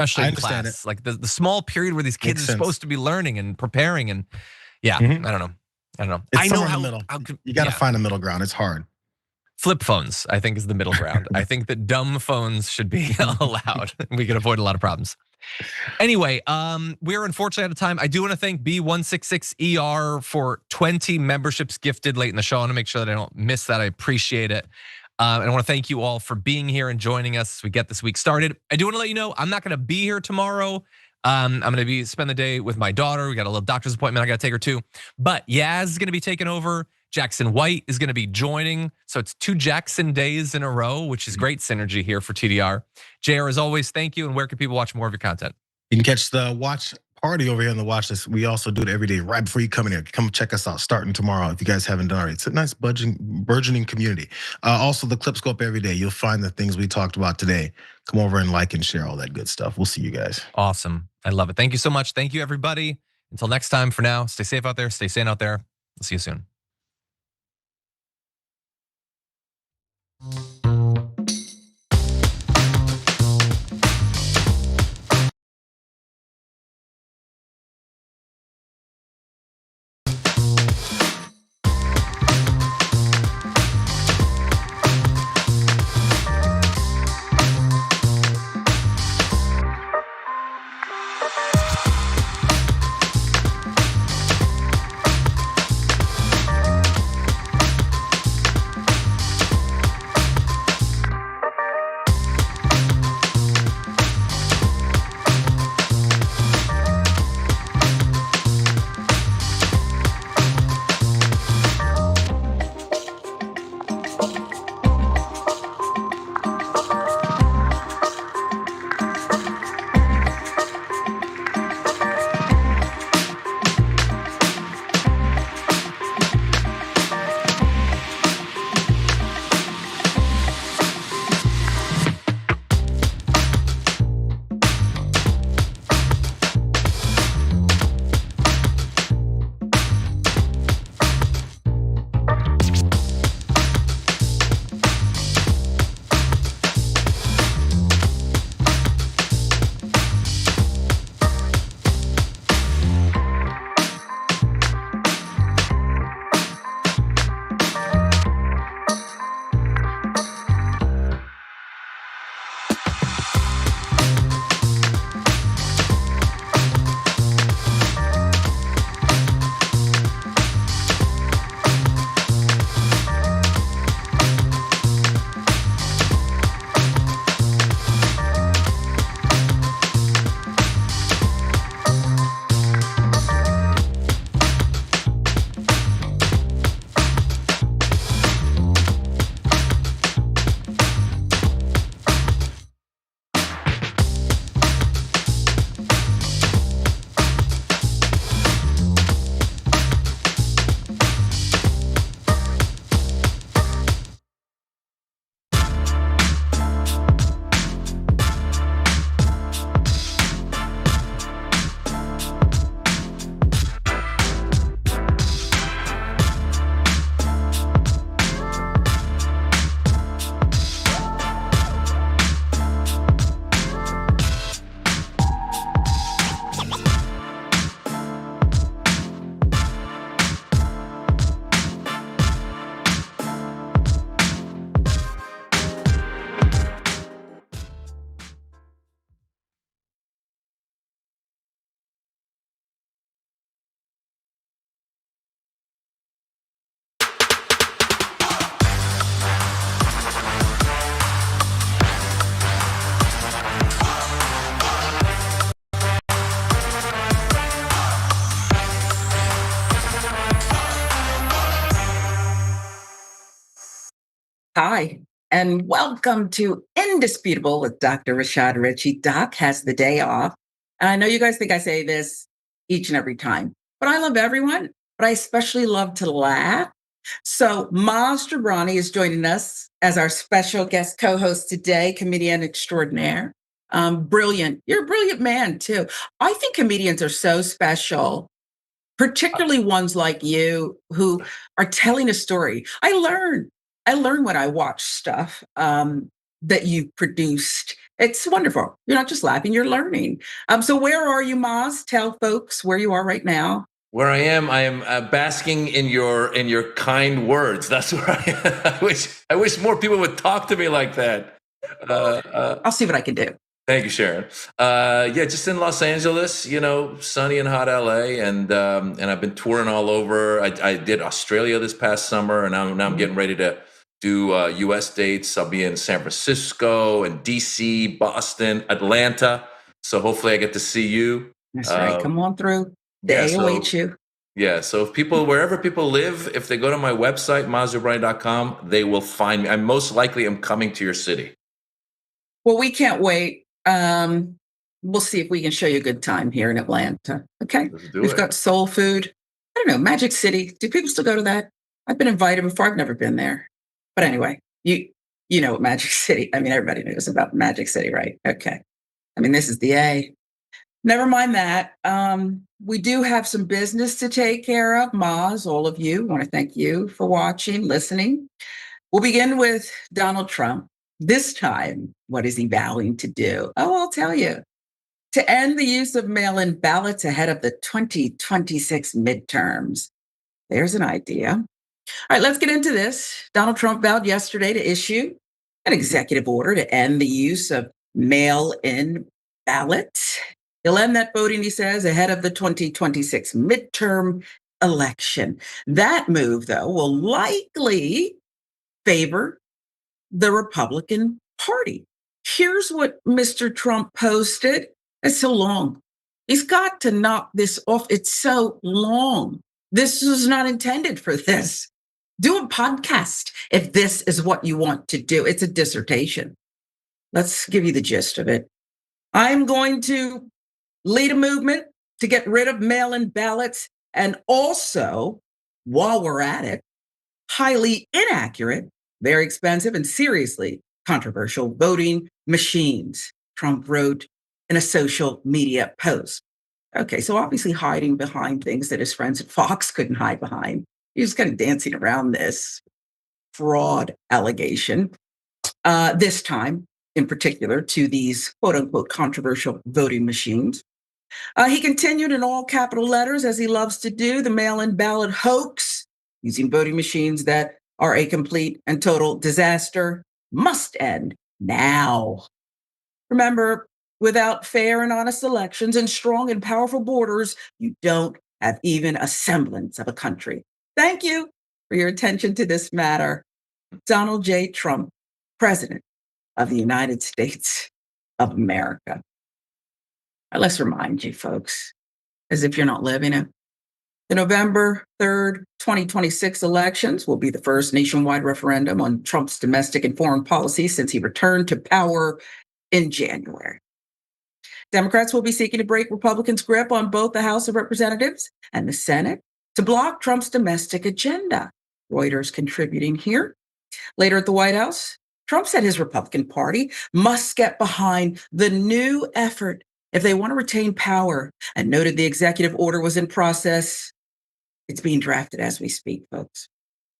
especially I in understand class. Like the small period where these kids Makes are sense. supposed to be learning and preparing, and I don't know. It's I know somewhere in how, the middle. how You got to find a middle ground. It's hard. flip phones, I think, is the middle ground. I think that dumb phones should be allowed. We could avoid a lot of problems. Anyway, we're unfortunately out of time. I do want to thank B166ER for 20 memberships gifted late in the show. I want to make sure that I don't miss that. I appreciate it. And I want to thank you all for being here and joining us as we get this week started. I do want to let you know I'm not going to be here tomorrow. I'm going to spend the day with my daughter. We got a little doctor's appointment I got to take her to. But Yaz is going to be taking over. Jackson White is going to be joining. So it's 2 Jackson days in a row, which is great synergy here for TDR. JR, as always, thank you. And where can people watch more of your content? You can catch the watch party over here on the watch list. We also do it every day right before you come in here. Come check us out starting tomorrow if you guys haven't done already. It's a nice burgeoning community. Also, the clips go up every day. You'll find the things we talked about today. Come over and like and share all that good stuff. We'll see you guys. Awesome. I love it. Thank you so much. Thank you, everybody. Until next time, for now, stay safe out there. Stay sane out there. We'll see you soon. Hi, and welcome to Indisputable with Dr. Rashad Ritchie. Doc has the day off. And I know you guys think I say this each and every time, but I love everyone, but I especially love to laugh. So Maz Jobrani is joining us as our special guest co-host today, comedian extraordinaire. Brilliant. You're a brilliant man too. I think comedians are so special, particularly ones like you who are telling a story. I learn when I watch stuff that you've produced It's wonderful. You're not just laughing, you're learning. So where are you, Maz? Tell folks where you are right now. Where I am basking in your kind words. That's where I am. I wish more people would talk to me like that. I'll see what I can do. Thank you, Sharon. Yeah, just in Los Angeles, sunny and hot LA, and I've been touring all over. I did Australia this past summer, and now I'm getting ready to do U.S. dates. I'll be in San Francisco and D.C., Boston, Atlanta. So hopefully I get to see you. That's right. Come on through. They await you. Yeah, so if wherever people live, if they go to my website, mazjobrani.com, they will find me. I most likely am coming to your city. Well, we can't wait. We'll see if we can show you a good time here in Atlanta. Okay. We've got soul food. I don't know, Magic City. Do people still go to that? I've been invited before. I've never been there. But anyway, you know what Magic City. I mean, everybody knows about Magic City, right? Okay. I mean, this is the A. Never mind that. We do have some business to take care of. Maz, all of you, want to thank you for watching, listening. We'll begin with Donald Trump. This time, what is he vowing to do? Oh, I'll tell you. To end the use of mail-in ballots ahead of the 2026 midterms. There's an idea. All right, let's get into this. Donald Trump vowed yesterday to issue an executive order to end the use of mail-in ballots. He'll end that voting, he says, ahead of the 2026 midterm election. That move, though, will likely favor the Republican Party. Here's what Mr. Trump posted. It's so long. He's got to knock this off. It's so long. This was not intended for this. Do a podcast if this is what you want to do. It's a dissertation. Let's give you the gist of it. I'm going to lead a movement to get rid of mail-in ballots, and also, while we're at it, highly inaccurate, very expensive, and seriously controversial voting machines, Trump wrote in a social media post. Okay, so obviously hiding behind things that his friends at Fox couldn't hide behind. He was kind of dancing around this fraud allegation, this time in particular to these quote unquote controversial voting machines. He continued in all capital letters, as he loves to do, the mail-in ballot hoax using voting machines that are a complete and total disaster must end now. Remember, without fair and honest elections and strong and powerful borders, you don't have even a semblance of a country. Thank you for your attention to this matter. Donald J. Trump, President of the United States of America. Let's remind you, folks, as if you're not living it. The November 3rd, 2026 elections will be the first nationwide referendum on Trump's domestic and foreign policy since he returned to power in January. Democrats will be seeking to break Republicans' grip on both the House of Representatives and the Senate to block Trump's domestic agenda. Reuters contributing here. Later at the White House, Trump said his Republican Party must get behind the new effort if they want to retain power, and noted the executive order was in process. It's being drafted as we speak, folks.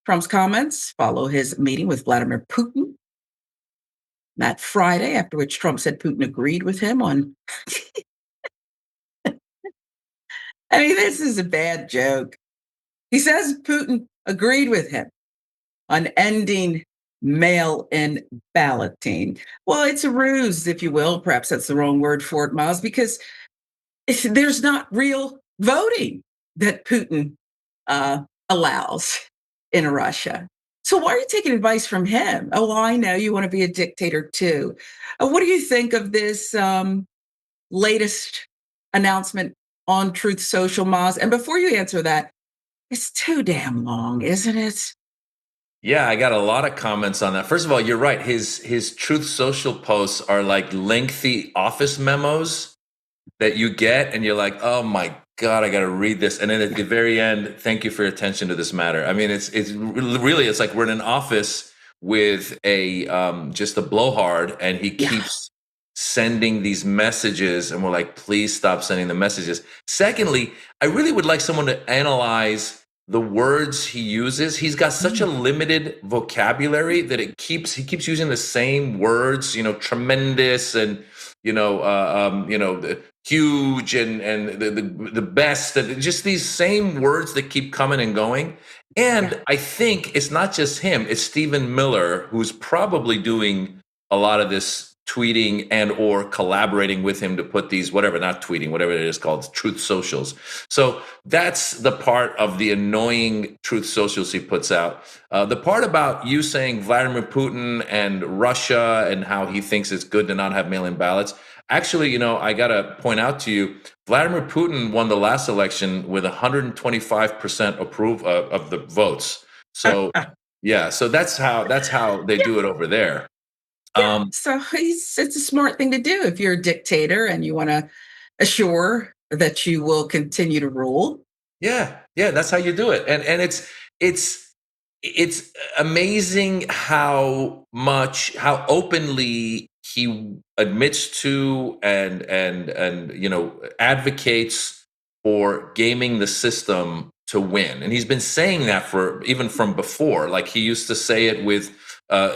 Trump's comments follow his meeting with Vladimir Putin that Friday, after which Trump said Putin agreed with him on. I mean, this is a bad joke. He says Putin agreed with him on ending mail-in balloting. Well, it's a ruse, if you will. Perhaps that's the wrong word for it, Miles, because there's not real voting that Putin allows in Russia. So why are you taking advice from him? Oh, I know you want to be a dictator too. What do you think of this latest announcement on Truth Social, Maz? And before you answer that, it's too damn long, isn't it? Yeah, I got a lot of comments on that. First of all, you're right. His Truth Social posts are like lengthy office memos that you get, and you're like, oh my God, I got to read this. And then at the very end, thank you for your attention to this matter. I mean, it's really, it's like we're in an office with a just a blowhard, and he keeps sending these messages, and we're like, please stop sending the messages. Secondly, I really would like someone to analyze the words he uses. He's got such a limited vocabulary that he keeps using the same words, tremendous and the huge and the best, and just these same words that keep coming and going. And I think it's not just him, it's Stephen Miller, who's probably doing a lot of this tweeting and or collaborating with him to put these, whatever it is called, truth socials. So that's the part of the annoying truth socials he puts out. The part about you saying Vladimir Putin and Russia and how he thinks it's good to not have mail-in ballots. Actually, I got to point out to you, Vladimir Putin won the last election with 125% approve of the votes. So yeah, so that's how they do it over there. So it's a smart thing to do if you're a dictator and you want to assure that you will continue to rule. Yeah, that's how you do it, and it's amazing how openly he admits to and advocates for gaming the system to win, and he's been saying that even from before. Like he used to say it with.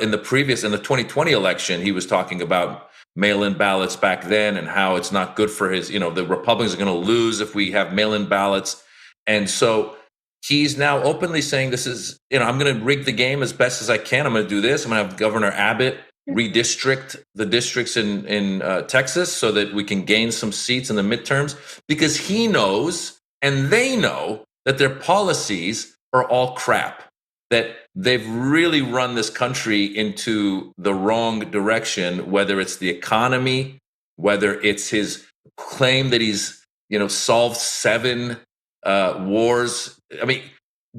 In the 2020 election, he was talking about mail-in ballots back then and how it's not good for his, the Republicans are going to lose if we have mail-in ballots. And so he's now openly saying this is, I'm going to rig the game as best as I can. I'm going to do this. I'm going to have Governor Abbott redistrict the districts in Texas so that we can gain some seats in the midterms, because he knows and they know that their policies are all crap, that they've really run this country into the wrong direction, whether it's the economy, whether it's his claim that he's, solved 7 wars. I mean,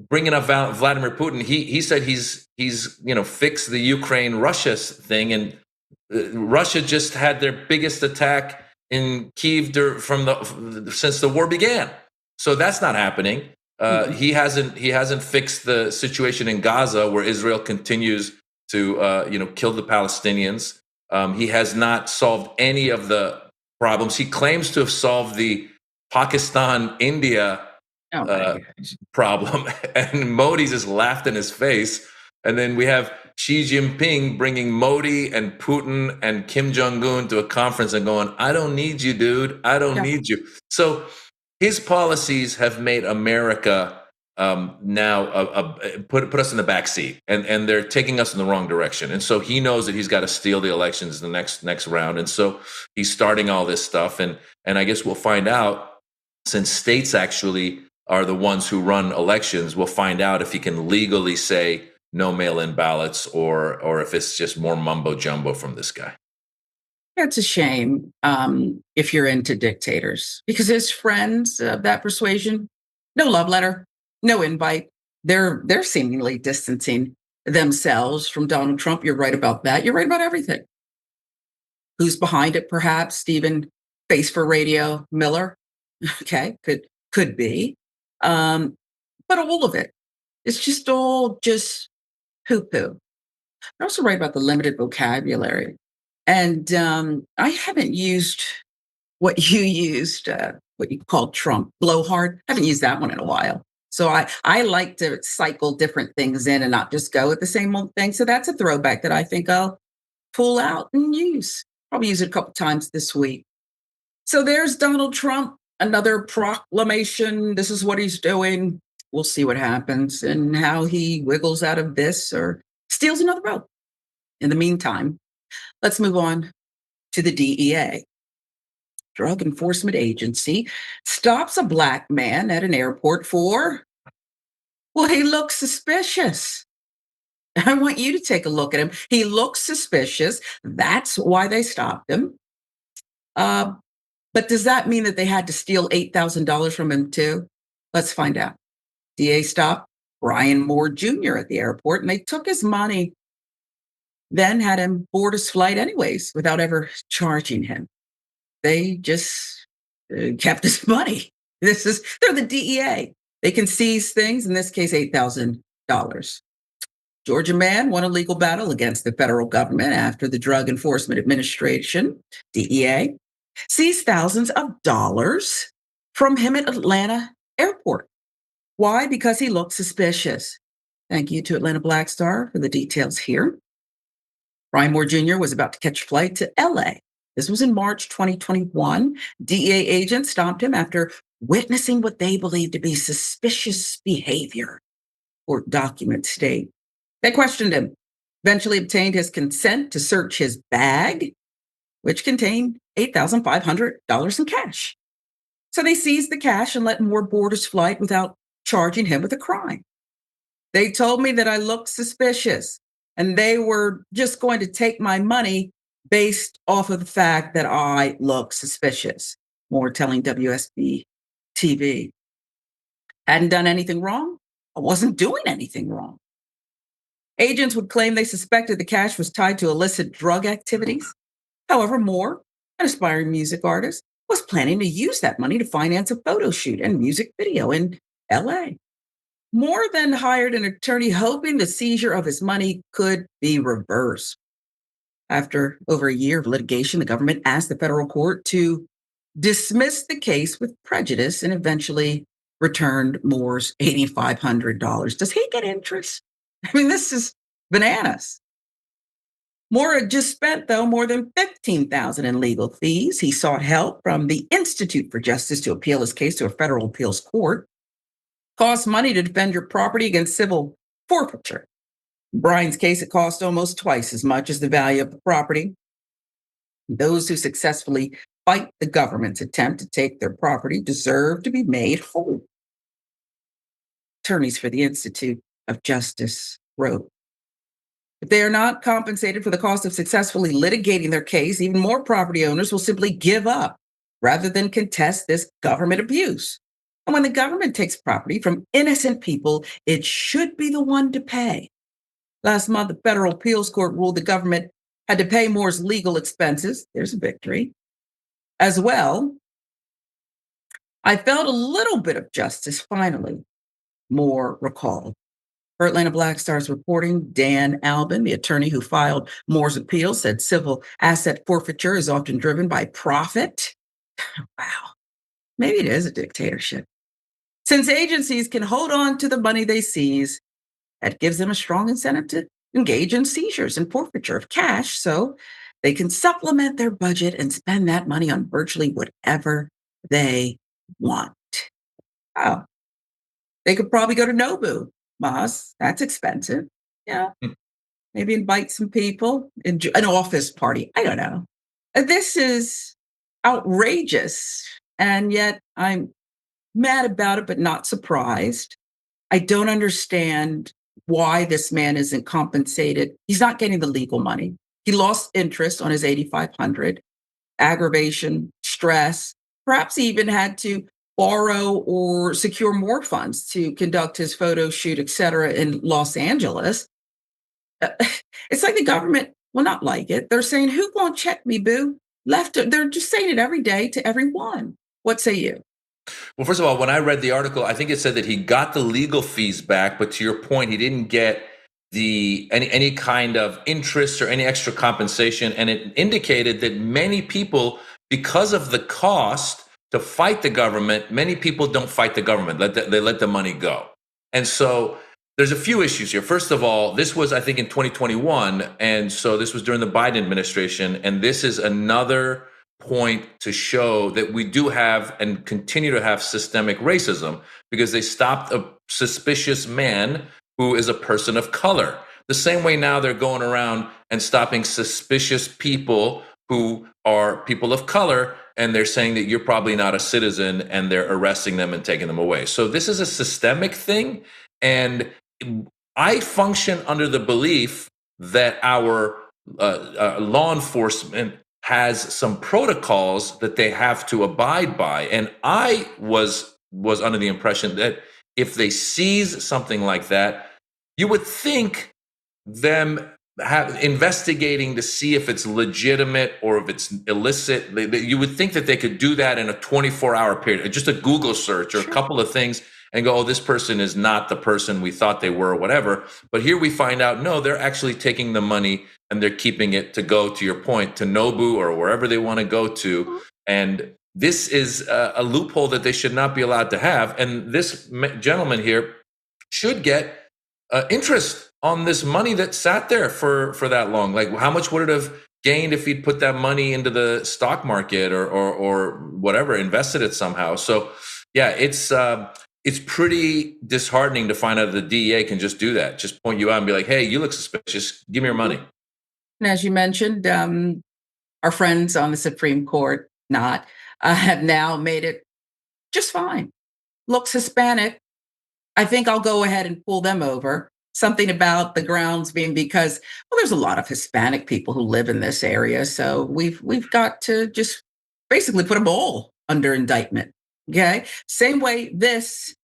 bringing up Vladimir Putin, he said he's fixed the Ukraine-Russia thing, and Russia just had their biggest attack in Kyiv since the war began. So that's not happening. He hasn't fixed the situation in Gaza, where Israel continues to kill the Palestinians. He has not solved any of the problems. He claims to have solved the Pakistan-India problem, and Modi just laughed in his face. And then we have Xi Jinping bringing Modi and Putin and Kim Jong-un to a conference and going, "I don't need you, dude. I don't need you." So his policies have made America now put us in the back seat, and they're taking us in the wrong direction. And so he knows that he's got to steal the elections in the next round. And so he's starting all this stuff. And I guess we'll find out, since states actually are the ones who run elections, we'll find out if he can legally say no mail-in ballots or if it's just more mumbo jumbo from this guy. It's a shame if you're into dictators, because his friends of that persuasion, no love letter, no invite. They're seemingly distancing themselves from Donald Trump. You're right about that. You're right about everything. Who's behind it? Perhaps Stephen Face for Radio Miller. Okay, could be. But all of it, it's just all just poo-poo. You're also right about the limited vocabulary. And I haven't used what you used, what you call Trump blowhard. I haven't used that one in a while. So I like to cycle different things in and not just go with the same old thing. So that's a throwback that I think I'll pull out and use. Probably use it a couple times this week. So there's Donald Trump, another proclamation. This is what he's doing. We'll see what happens and how he wiggles out of this or steals another vote. In the meantime, let's move on to the DEA. Drug Enforcement Agency stops a Black man at an airport for, well, he looks suspicious. I want you to take a look at him. He looks suspicious. That's why they stopped him. But does that mean that they had to steal $8,000 from him too? Let's find out. DA stopped Brian Moore Jr. at the airport, and they took his money, then had him board his flight anyways without ever charging him. They just kept his money. They're the DEA. They can seize things, in this case, $8,000. Georgia man won a legal battle against the federal government after the Drug Enforcement Administration, DEA, seized thousands of dollars from him at Atlanta airport. Why? Because he looked suspicious. Thank you to Atlanta Black Star for the details here. Brian Moore Jr. was about to catch a flight to LA. This was in March 2021. DEA agents stopped him after witnessing what they believed to be suspicious behavior, court documents state. They questioned him, eventually obtained his consent to search his bag, which contained $8,500 in cash. So they seized the cash and let Moore board his flight without charging him with a crime. They told me that I looked suspicious and they were just going to take my money based off of the fact that I look suspicious. Moore telling WSB TV. Hadn't done anything wrong. I wasn't doing anything wrong. Agents would claim they suspected the cash was tied to illicit drug activities. However, Moore, an aspiring music artist, was planning to use that money to finance a photo shoot and music video in LA. Moore then hired an attorney hoping the seizure of his money could be reversed. After over a year of litigation, the government asked the federal court to dismiss the case with prejudice and eventually returned Moore's $8,500. Does he get interest? I mean, this is bananas. Moore had just spent, though, more than $15,000 in legal fees. He sought help from the Institute for Justice to appeal his case to a federal appeals court. Costs money to defend your property against civil forfeiture. In Brian's case, it cost almost twice as much as the value of the property. Those who successfully fight the government's attempt to take their property deserve to be made whole. Attorneys for the Institute of Justice wrote, if they are not compensated for the cost of successfully litigating their case, even more property owners will simply give up rather than contest this government abuse. And when the government takes property from innocent people, it should be the one to pay. Last month, the federal appeals court ruled the government had to pay Moore's legal expenses. There's a victory. As well, I felt a little bit of justice finally, Moore recalled. For Atlanta Black Star's reporting, Dan Albin, the attorney who filed Moore's appeal, said civil asset forfeiture is often driven by profit. Wow, maybe it is a dictatorship. Since agencies can hold on to the money they seize, that gives them a strong incentive to engage in seizures and forfeiture of cash so they can supplement their budget and spend that money on virtually whatever they want. Oh, they could probably go to Nobu. Maz, that's expensive. Yeah. Maybe invite some people, enjoy an office party. I don't know. This is outrageous. And yet I'm mad about it, but not surprised. I don't understand why this man isn't compensated. He's not getting the legal money. He lost interest on his $8,500, aggravation, stress. Perhaps he even had to borrow or secure more funds to conduct his photo shoot, et cetera, in Los Angeles. It's like the government will not like it. They're saying, who won't check me, boo? They're just saying it every day to everyone. What say you? Well, first of all, when I read the article, I think it said that he got the legal fees back, but to your point, he didn't get any kind of interest or any extra compensation. And it indicated that many people, because of the cost to fight the government, many people don't fight the government. They let the money go. And so there's a few issues here. First of all, this was, I think, in 2021. And so this was during the Biden administration. And this is another point to show that we do have and continue to have systemic racism because they stopped a suspicious man who is a person of color. The same way now they're going around and stopping suspicious people who are people of color, and they're saying that you're probably not a citizen, and they're arresting them and taking them away. So this is a systemic thing, and I function under the belief that our law enforcement has some protocols that they have to abide by. And I was under the impression that if they seize something like that, you would think them investigating to see if it's legitimate or if it's illicit. You would think that they could do that in a 24-hour period, just a Google search or a couple of things and go, oh, this person is not the person we thought they were or whatever. But here we find out, no, they're actually taking the money and they're keeping it to go, to your point, to Nobu or wherever they want to go to. And this is a loophole that they should not be allowed to have. And this gentleman here should get interest on this money that sat there for that long. Like, how much would it have gained if he'd put that money into the stock market or whatever, invested it somehow? So yeah, it's pretty disheartening to find out the DEA can just do that, just point you out and be like, hey, you look suspicious, give me your money. And as you mentioned, our friends on the Supreme Court have now made it just fine. Looks Hispanic. I think I'll go ahead and pull them over. Something about the grounds being because, well, there's a lot of Hispanic people who live in this area. So we've got to just basically put them all under indictment. Okay. Same way this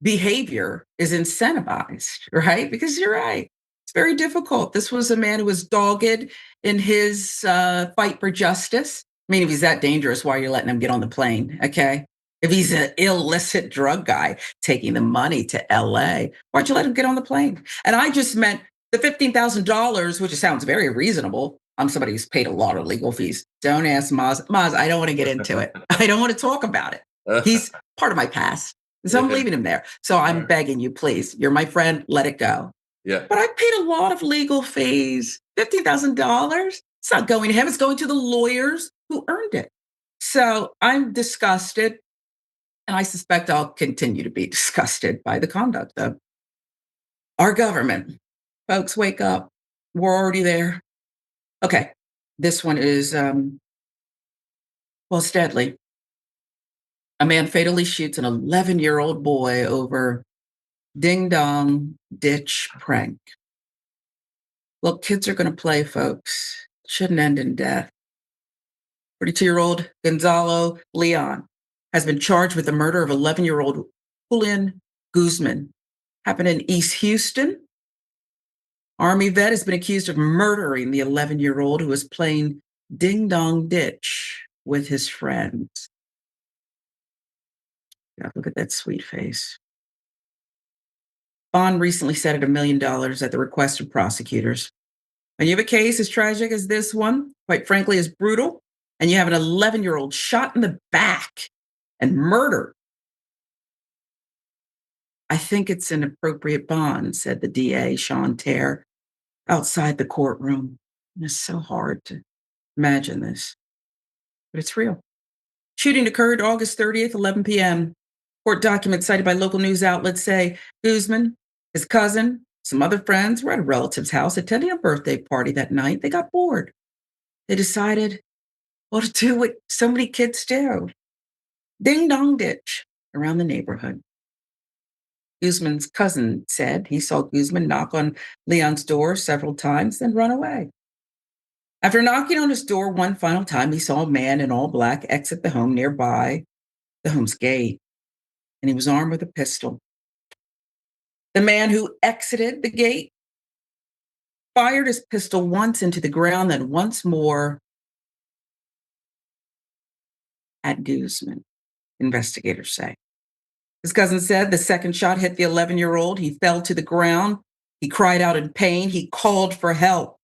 behavior is incentivized, right? Because you're right. It's very difficult. This was a man who was dogged in his fight for justice. I mean, if he's that dangerous, why are you letting him get on the plane? Okay. If he's an illicit drug guy taking the money to LA, why'd you let him get on the plane? And I just meant the $15,000, which sounds very reasonable. I'm somebody who's paid a lot of legal fees. Don't ask Maz. Maz, I don't want to get into it. I don't want to talk about it. He's part of my past. So I'm leaving him there. So I'm begging you, please. You're my friend. Let it go. Yeah. But I paid a lot of legal fees. $15,000. It's not going to him. It's going to the lawyers who earned it. So I'm disgusted. And I suspect I'll continue to be disgusted by the conduct of our government. Folks, wake up. We're already there. Okay. This one is, well, it's deadly. A man fatally shoots an 11-year-old boy over ding-dong ditch prank. Well, kids are going to play, folks. Shouldn't end in death. 42-year-old Gonzalo Leon has been charged with the murder of 11-year-old Julian Guzman. Happened in East Houston. Army vet has been accused of murdering the 11-year-old who was playing ding-dong ditch with his friends. God, look at that sweet face. Bond recently set at $1 million at the request of prosecutors. When you have a case as tragic as this one, quite frankly, as brutal, and you have an 11-year-old shot in the back and murdered, I think it's an appropriate bond, said the DA, Sean Terre, outside the courtroom. And it's so hard to imagine this, but it's real. Shooting occurred August 30th, 11 p.m. Court documents cited by local news outlets say Guzman, his cousin, some other friends were at a relative's house attending a birthday party that night. They got bored. They decided, well, to do what so many kids do. Ding-dong ditch around the neighborhood. Guzman's cousin said he saw Guzman knock on Leon's door several times, then run away. After knocking on his door one final time, he saw a man in all black exit the home nearby the home's gate, and he was armed with a pistol. The man who exited the gate fired his pistol once into the ground, then once more at Guzman, investigators say. His cousin said the second shot hit the 11-year-old. He fell to the ground. He cried out in pain. He called for help.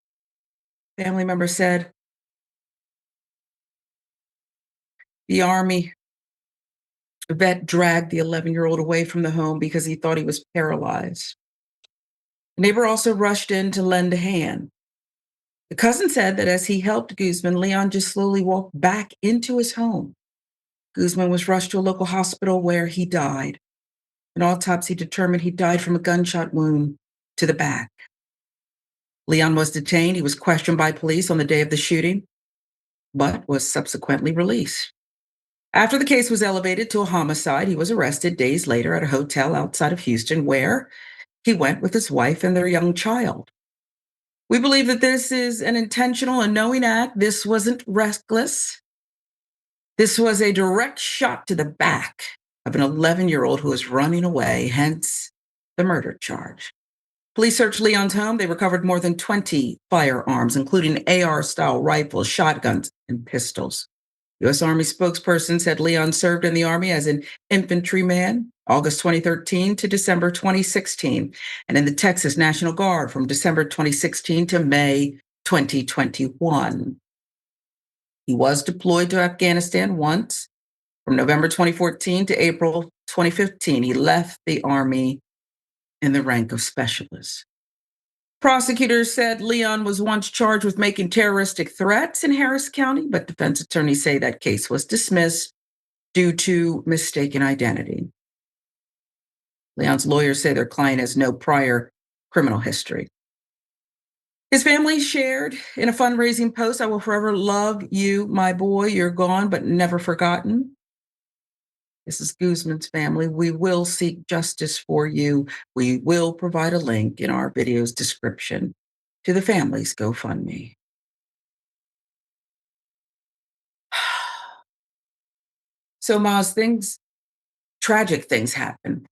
Family member said, the Army vet dragged the 11-year-old away from the home because he thought he was paralyzed. The neighbor also rushed in to lend a hand. The cousin said that as he helped Guzman, Leon just slowly walked back into his home. Guzman was rushed to a local hospital where he died. An autopsy determined he died from a gunshot wound to the back. Leon was detained. He was questioned by police on the day of the shooting, but was subsequently released. After the case was elevated to a homicide, he was arrested days later at a hotel outside of Houston where he went with his wife and their young child. We believe that this is an intentional and knowing act. This wasn't reckless. This was a direct shot to the back of an 11-year-old who was running away, hence the murder charge. Police searched Leon's home. They recovered more than 20 firearms, including AR-style rifles, shotguns, and pistols. U.S. Army spokesperson said Leon served in the Army as an infantryman, August 2013 to December 2016, and in the Texas National Guard from December 2016 to May 2021. He was deployed to Afghanistan once From November 2014 to April 2015, he left the Army in the rank of specialist. Prosecutors said Leon was once charged with making terroristic threats in Harris County, but defense attorneys say that case was dismissed due to mistaken identity. Leon's lawyers say their client has no prior criminal history. His family shared in a fundraising post, "I will forever love you, my boy. You're gone, but never forgotten." This is Guzman's family. "We will seek justice for you. We will provide a link in our video's description to the family's GoFundMe." So, Maz, tragic things happen.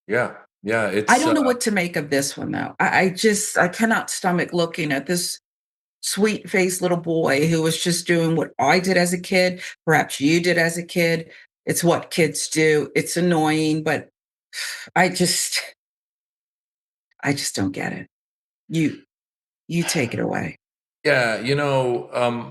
Yeah, yeah. It's I don't know what to make of this one, though. I cannot stomach looking at this sweet faced little boy who was just doing what I did as a kid. Perhaps you did as a kid. It's what kids do. It's annoying, but I just, I just don't get it. You take it away. Yeah,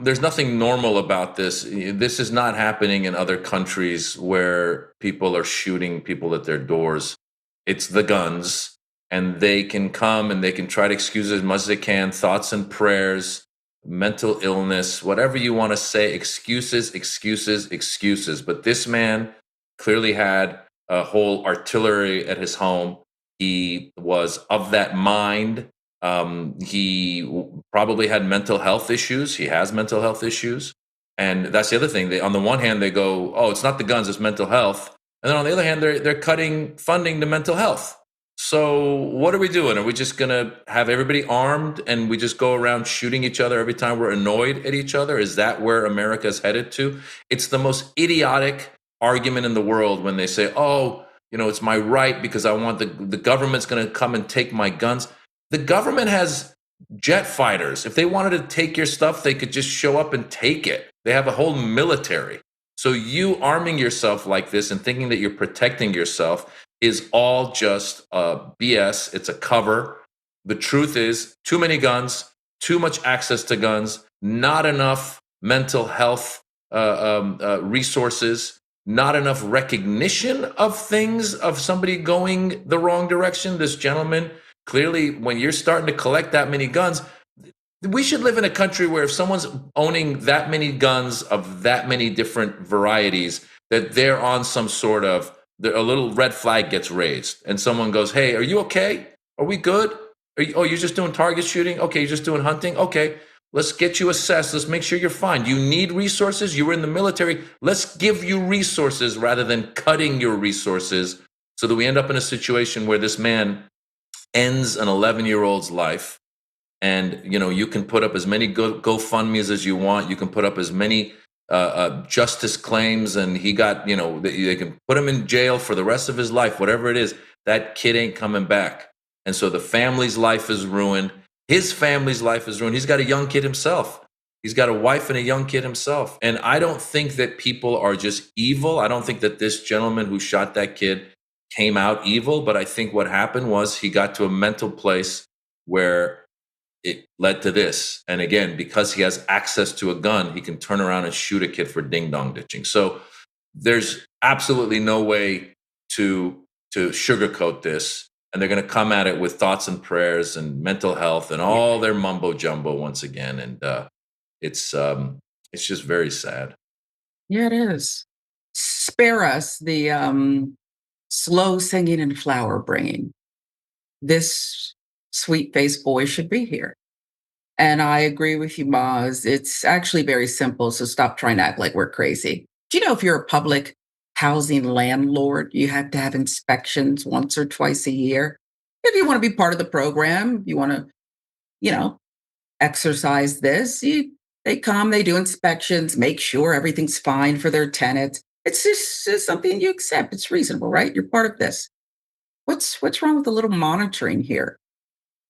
there's nothing normal about this. This is not happening in other countries where people are shooting people at their doors. It's the guns, and they can come and they can try to excuse as much as they can, thoughts and prayers, mental illness, whatever you want to say, excuses, excuses, excuses. But this man clearly had a whole artillery at his home. He was of that mind. Probably had mental health issues. He has mental health issues. And that's the other thing. On the one hand, they go, "Oh, it's not the guns, it's mental health." And then on the other hand, they're cutting funding to mental health. So what are we doing? Are we just going to have everybody armed and we just go around shooting each other every time we're annoyed at each other? Is that where America's headed to? It's the most idiotic argument in the world when they say, "Oh, it's my right because I want the government's going to come and take my guns." The government has jet fighters. If they wanted to take your stuff, they could just show up and take it. They have a whole military. So you arming yourself like this and thinking that you're protecting yourself is all just BS. It's a cover. The truth is too many guns, too much access to guns, not enough mental health resources, not enough recognition of things, of somebody going the wrong direction. This gentleman, clearly, when you're starting to collect that many guns, we should live in a country where if someone's owning that many guns of that many different varieties, that they're on some sort of, a little red flag gets raised and someone goes, "Hey, are you okay? Are we good? You're just doing target shooting? Okay, you're just doing hunting? Okay, let's get you assessed. Let's make sure you're fine. You need resources. You were in the military. Let's give you resources rather than cutting your resources," so that we end up in a situation where this man ends an 11-year-old's life. And you can put up as many GoFundMe's as you want. You can put up as many justice claims, and he got, they can put him in jail for the rest of his life, whatever it is. That kid ain't coming back. And so the family's life is ruined. His family's life is ruined. He's got a young kid himself. He's got a wife and a young kid himself. And I don't think that people are just evil. I don't think that this gentleman who shot that kid came out evil, but I think what happened was he got to a mental place where it led to this. And again, because he has access to a gun, he can turn around and shoot a kid for ding dong ditching. So there's absolutely no way to sugarcoat this. And they're going to come at it with thoughts and prayers and mental health and all their mumbo jumbo once again. And it's just very sad. Yeah, it is. Spare us the slow singing and flower bringing. This sweet faced boy should be here. And I agree with you, Maz. It's actually very simple. So stop trying to act like we're crazy. Do you know if you're a public housing landlord, you have to have inspections once or twice a year? If you want to be part of the program, you want to, exercise this, they come, they do inspections, make sure everything's fine for their tenants. It's just something you accept. It's reasonable, right? You're part of this. What's wrong with a little monitoring here?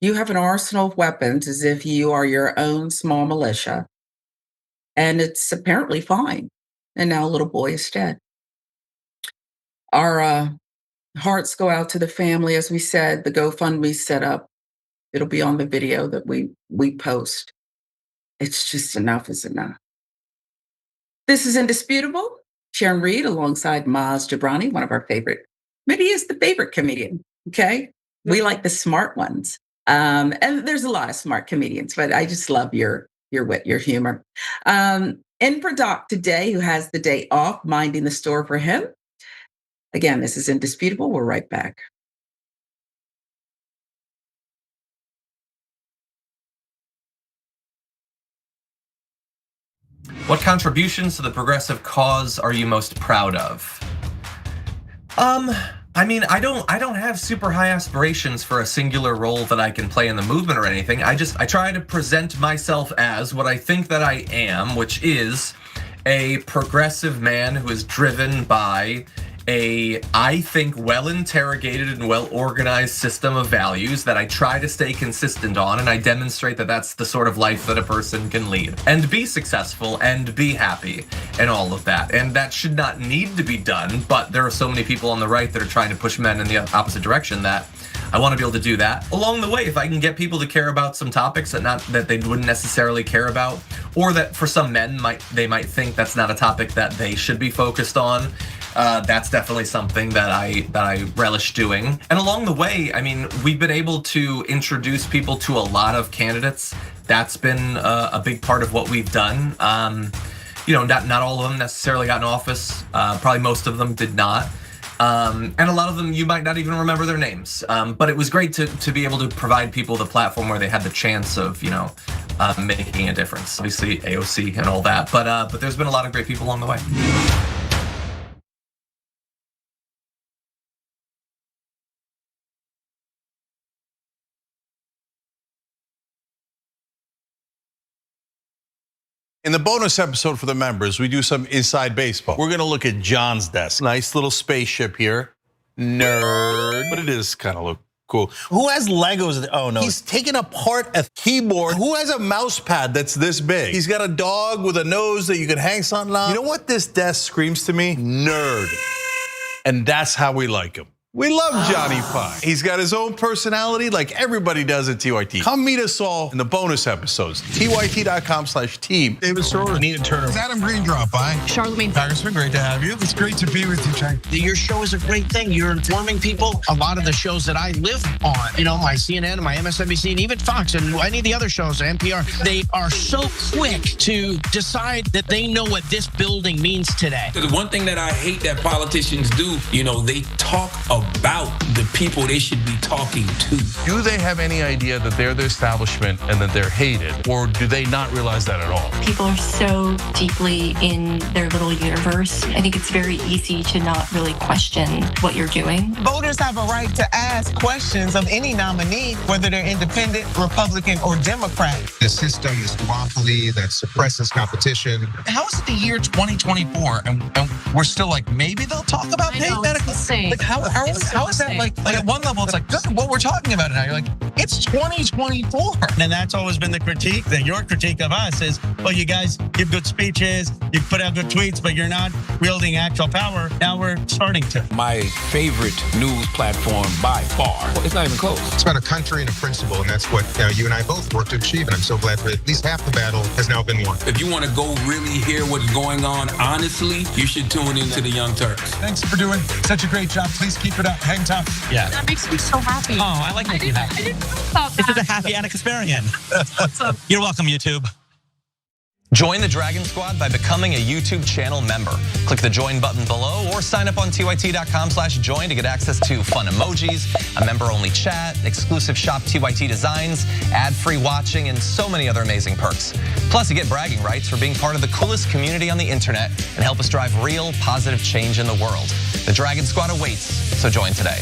You have an arsenal of weapons as if you are your own small militia, and it's apparently fine. And now a little boy is dead. Our hearts go out to the family. As we said, the GoFundMe set up. It'll be on the video that we post. It's just enough is enough. This is Indisputable. Sharon Reed alongside Maz Jobrani, one of our favorite, maybe is the favorite comedian, okay? We like the smart ones. And there's a lot of smart comedians, but I just love your wit, your humor. In for Doc today, who has the day off, minding the store for him. Again, this is Indisputable. We're right back. What contributions to the progressive cause are you most proud of? I mean, I don't have super high aspirations for a singular role that I can play in the movement or anything. I try to present myself as what I think that I am, which is a progressive man who is driven by a, I think, well-interrogated and well-organized system of values that I try to stay consistent on, and I demonstrate that that's the sort of life that a person can lead and be successful and be happy and all of that. And that should not need to be done, but there are so many people on the right that are trying to push men in the opposite direction that I want to be able to do that. Along the way, if I can get people to care about some topics that they wouldn't necessarily care about, or that for some men they might think that's not a topic that they should be focused on, that's definitely something that I relish doing. And along the way, I mean, we've been able to introduce people to a lot of candidates. That's been a big part of what we've done. Not all of them necessarily got in office. Probably most of them did not. And a lot of them you might not even remember their names. But it was great to be able to provide people the platform where they had the chance of, making a difference. Obviously AOC and all that, but there's been a lot of great people along the way. In the bonus episode for the members, we do some inside baseball. We're gonna look at John's desk. Nice little spaceship here. Nerd. But it is kind of look cool. Who has Legos? Oh no. He's taking apart a keyboard. Who has a mouse pad that's this big? He's got a dog with a nose that you can hang something on. You know what this desk screams to me? Nerd. And that's how we like him. We love Johnny Pie. He's got his own personality like everybody does at TYT. Come meet us all in the bonus episodes. TYT.com/team. David Sorrell, Anita Turner. Is Adam Green drop by? Charlemagne. Congressman, great to have you. It's great to be with you, Chang. Your show is a great thing. You're informing people. A lot of the shows that I live on, my CNN, my MSNBC, and even Fox, and any of the other shows, NPR, they are so quick to decide that they know what this building means today. The one thing that I hate that politicians do, they talk about the people they should be talking to. Do they have any idea that they're the establishment and that they're hated? Or do they not realize that at all? People are so deeply in their little universe. I think it's very easy to not really question what you're doing. Voters have a right to ask questions of any nominee, whether they're independent, Republican, or Democrat. The system is duopoly that suppresses competition. How is it the year 2024 and we're still like, maybe they'll talk about paid medical? Like how is that like at one level it's like, good, what we're talking about it now. You're like, it's 2024. And that's always been the critique, that your critique of us is, well, you guys give good speeches, you put out good tweets, but you're not wielding actual power. Now we're starting to. My favorite news platform by far. It's not even close. It's about a country and a principle, and that's what you and I both work to achieve. And I'm so glad that at least half the battle has now been won. If you want to go really hear what's going on, honestly, you should tune into the Young Turks. Thanks for doing such a great job. Please keep it up. Hang tough. Yeah. That makes me so happy. Oh, I like making you happy. I didn't know about that. This is a happy Anna Kasparian. You're welcome, YouTube. Join the Dragon Squad by becoming a YouTube channel member. Click the join button below or sign up on tyt.com/join to get access to fun emojis, a member-only chat, exclusive shop TYT designs, ad-free watching, and so many other amazing perks. Plus, you get bragging rights for being part of the coolest community on the internet and help us drive real positive change in the world. The Dragon Squad awaits, so join today.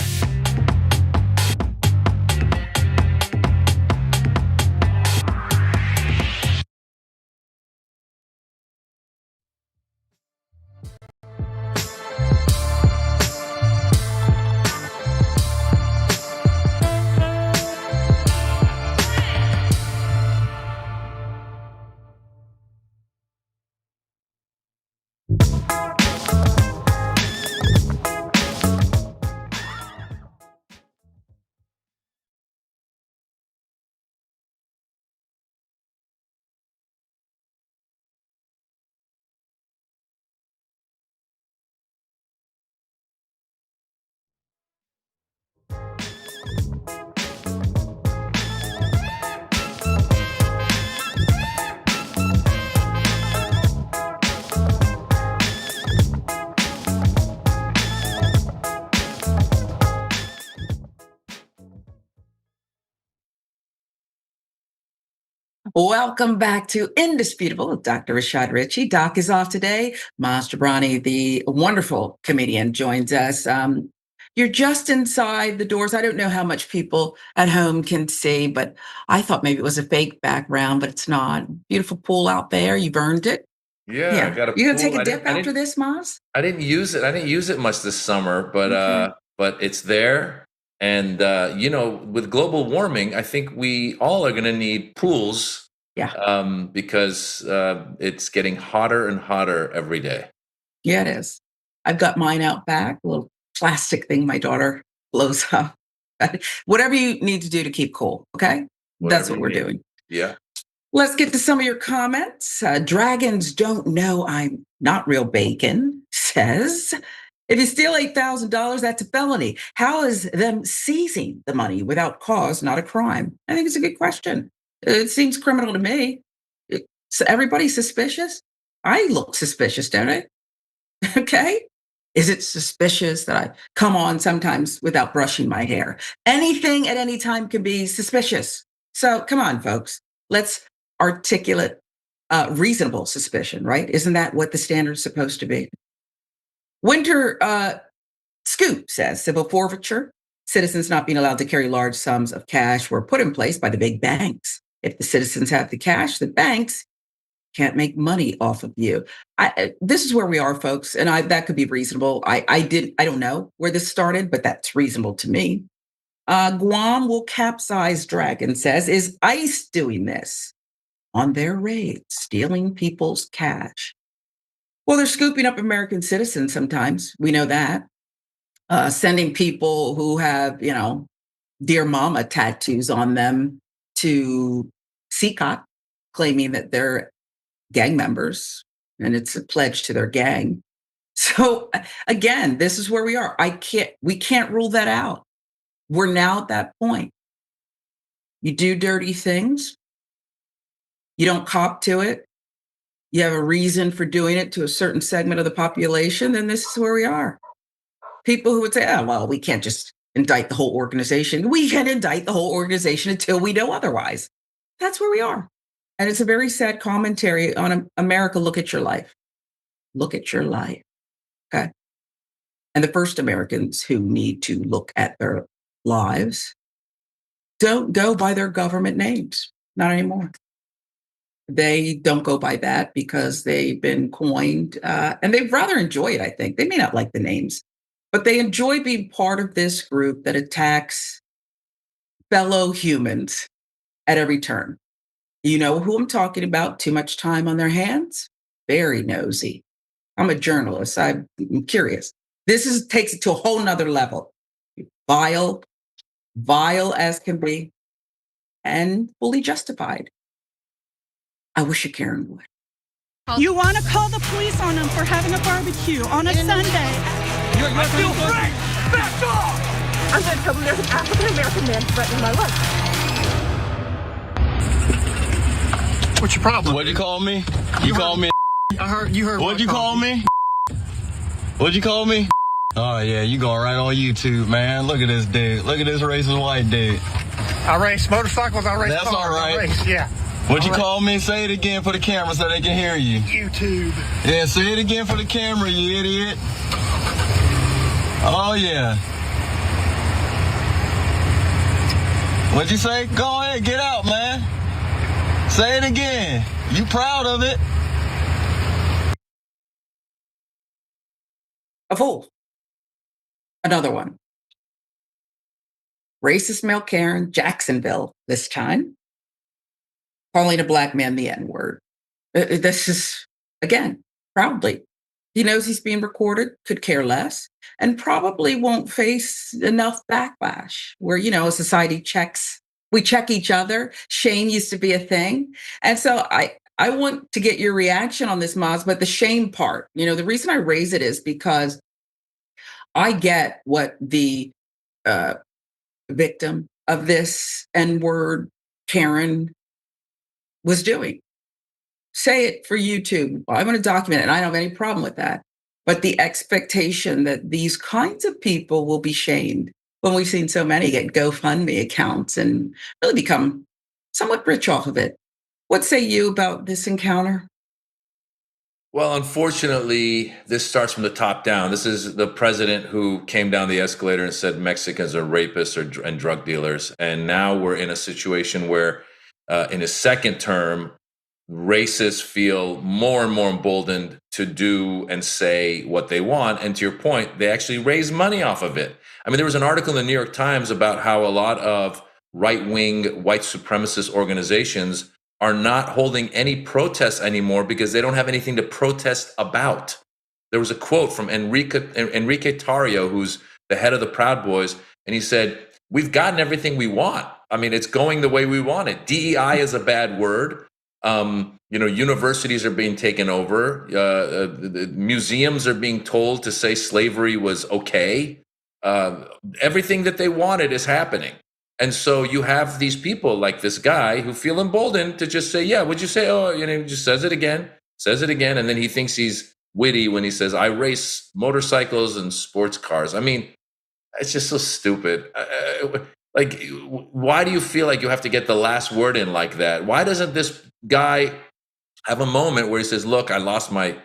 Welcome back to Indisputable with Dr. Rashad Ritchie. Doc is off today. Maz Jobrani, the wonderful comedian, joins us. You're just inside the doors. I don't know how much people at home can see, but I thought maybe it was a fake background, but it's not. Beautiful pool out there. You've earned it. Yeah, I got a You gonna pool. take a dip after this, Maz? I didn't use it. I didn't use it much this summer, but it's there. And with global warming, I think we all are going to need pools. Yeah. Because it's getting hotter and hotter every day. Yeah, it is. I've got mine out back, a little plastic thing my daughter blows up. Whatever you need to do to keep cool, okay? That's what we're doing. Yeah. Let's get to some of your comments. Dragons don't know I'm not real bacon says, if you steal $8,000, that's a felony. How is them seizing the money without cause not a crime? I think it's a good question. It seems criminal to me. So everybody's suspicious? I look suspicious, don't I? Okay. Is it suspicious that I come on sometimes without brushing my hair? Anything at any time can be suspicious. So come on, folks. Let's articulate reasonable suspicion, right? Isn't that what the standard's supposed to be? Winter Scoop says civil forfeiture. Citizens not being allowed to carry large sums of cash were put in place by the big banks. If the citizens have the cash, the banks can't make money off of you. This is where we are, folks, and that could be reasonable. I don't know where this started, but that's reasonable to me. Guam will capsize, Dragon says. Is ICE doing this on their raids, stealing people's cash? Well, they're scooping up American citizens sometimes. We know that. Sending people who have, Dear Mama tattoos on them to CCOT, claiming that they're gang members and it's a pledge to their gang. So again, this is where we are. We can't rule that out. We're now at that point. You do dirty things. You don't cop to it. You have a reason for doing it to a certain segment of the population, then this is where we are. People who would say, oh, well, we can't just indict the whole organization. We can indict the whole organization until we know otherwise. That's where we are. And it's a very sad commentary on America. Look at your life. Look at your life. Okay. And the first Americans who need to look at their lives don't go by their government names. Not anymore. They don't go by that because they've been coined and they'd rather enjoy it, I think. They may not like the names, but they enjoy being part of this group that attacks fellow humans at every turn. You know who I'm talking about? Too much time on their hands? Very nosy. I'm a journalist. I'm curious. This takes it to a whole nother level. Vile as can be, and fully justified. I wish a Karen would. You want to call the police on them for having a barbecue on a Sunday. I feel free! Back off! I'm going to tell there's an African-American man threatening my life. What's your problem? What'd you call me? You called me. You heard. What'd you call me? What'd you call me? Oh yeah, you going right on YouTube, man. Look at this dude. Look at this racist white dude. I race motorcycles. I race That's cars. all right. I race, yeah. What'd you call me? Say it again for the camera so they can hear you. YouTube. Yeah, say it again for the camera, you idiot. Oh yeah. What'd you say? Go ahead, get out, man. Say it again. You proud of it? A fool. Another one. Racist male Karen, Jacksonville this time. Calling a black man the N-word. This is, again, proudly. He knows he's being recorded, could care less, and probably won't face enough backlash where, a society we check each other. Shame used to be a thing. And so I want to get your reaction on this, Maz, but the shame part, the reason I raise it is because I get what the victim of this N-word Karen was doing. Say it for YouTube. Well, I'm going to document it, and I don't have any problem with that. But the expectation that these kinds of people will be shamed when we've seen so many get GoFundMe accounts and really become somewhat rich off of it. What say you about this encounter? Well, unfortunately, this starts from the top down. This is the president who came down the escalator and said Mexicans are rapists and drug dealers. And now we're in a situation where in his second term, racists feel more and more emboldened to do and say what they want. And to your point, they actually raise money off of it. I mean, there was an article in the New York Times about how a lot of right-wing white supremacist organizations are not holding any protests anymore because they don't have anything to protest about. There was a quote from Enrique Tarrio, who's the head of the Proud Boys, and he said, "We've gotten everything we want. I mean, it's going the way we want it. DEI is a bad word. Universities are being taken over. Museums are being told to say slavery was okay. Everything that they wanted is happening." And so you have these people like this guy who feel emboldened to just say, yeah, what'd you say? Oh, he just says it again. And then he thinks he's witty when he says, I race motorcycles and sports cars. I mean, it's just so stupid. Like, why do you feel like you have to get the last word in like that? Why doesn't this guy have a moment where he says, look, I lost my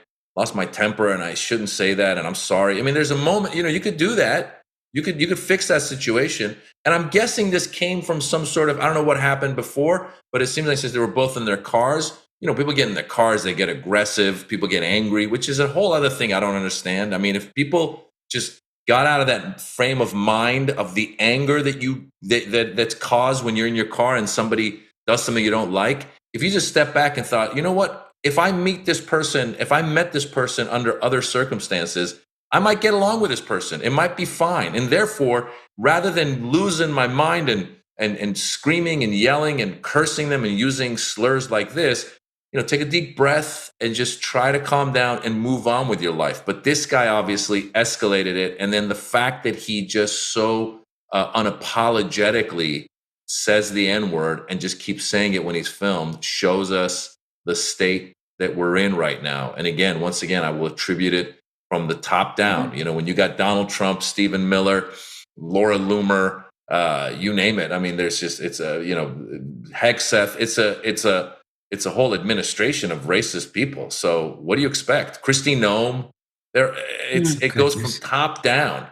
temper and I shouldn't say that and I'm sorry. I mean, there's a moment, you could do that. You could fix that situation. And I'm guessing this came from some sort of, I don't know what happened before, but it seems like since they were both in their cars, people get in their cars, they get aggressive, people get angry, which is a whole other thing I don't understand. I mean, if people just got out of that frame of mind of the anger that's caused when you're in your car and somebody does something you don't like, if you just step back and thought, you know what, if I met this person under other circumstances, I might get along with this person. It might be fine. And therefore, rather than losing my mind and screaming and yelling and cursing them and using slurs like this, take a deep breath and just try to calm down and move on with your life. But this guy obviously escalated it. And then the fact that he just so unapologetically says the N-word and just keeps saying it when he's filmed shows us the state that we're in right now. And again, once again, I will attribute it from the top down. When you got Donald Trump, Stephen Miller, Laura Loomer, you name it. I mean, there's just, it's a, Hegseth, it's a whole administration of racist people. So what do you expect? Kristi Noem, it goes from top down.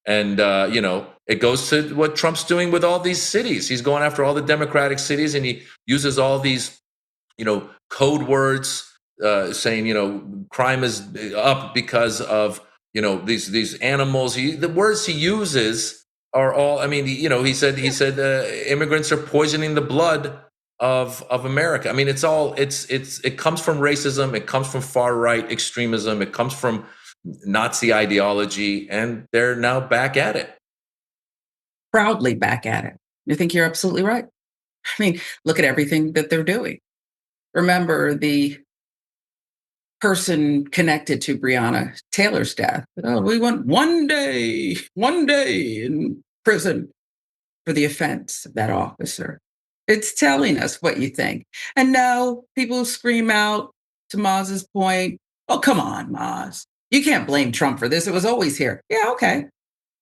And, it goes to what Trump's doing with all these cities. He's going after all the Democratic cities and he uses all these, code words, saying, crime is up because of, these animals. The words he uses are all, I mean, he said immigrants are poisoning the blood of America. I mean, it comes from racism. It comes from far right extremism. It comes from Nazi ideology, and they're now back at it. Proudly back at it. I think you're absolutely right. I mean, look at everything that they're doing. Remember the person connected to Breonna Taylor's death. Oh, we want one day in prison for the offense of that officer. It's telling us what you think. And now people scream out to Maz's point, oh, come on, Maz. You can't blame Trump for this. It was always here. Yeah, okay.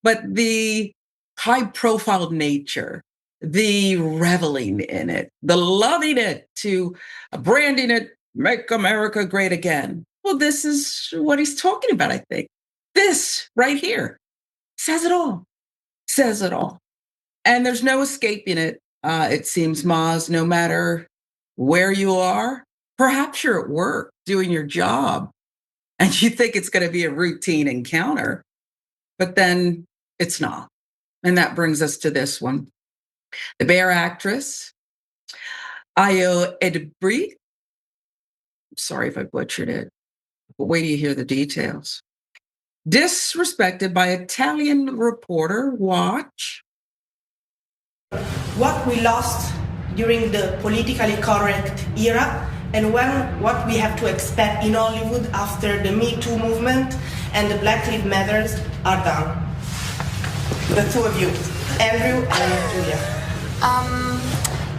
But the high-profile nature, the reveling in it, the loving it, to branding it, make America great again. Well, this is what he's talking about, I think. This right here says it all. Says it all. And there's no escaping it. It seems, Maz, no matter where you are, perhaps you're at work doing your job and you think it's going to be a routine encounter, but then it's not. And that brings us to this one. The Bear actress, Ayo Edebiri. Sorry if I butchered it, but wait till you hear the details. Disrespected by Italian reporter. Watch. What we lost during the politically correct era and what we have to expect in Hollywood after the Me Too movement and the Black Lives Matters are done. The two of you, Andrew and Julia.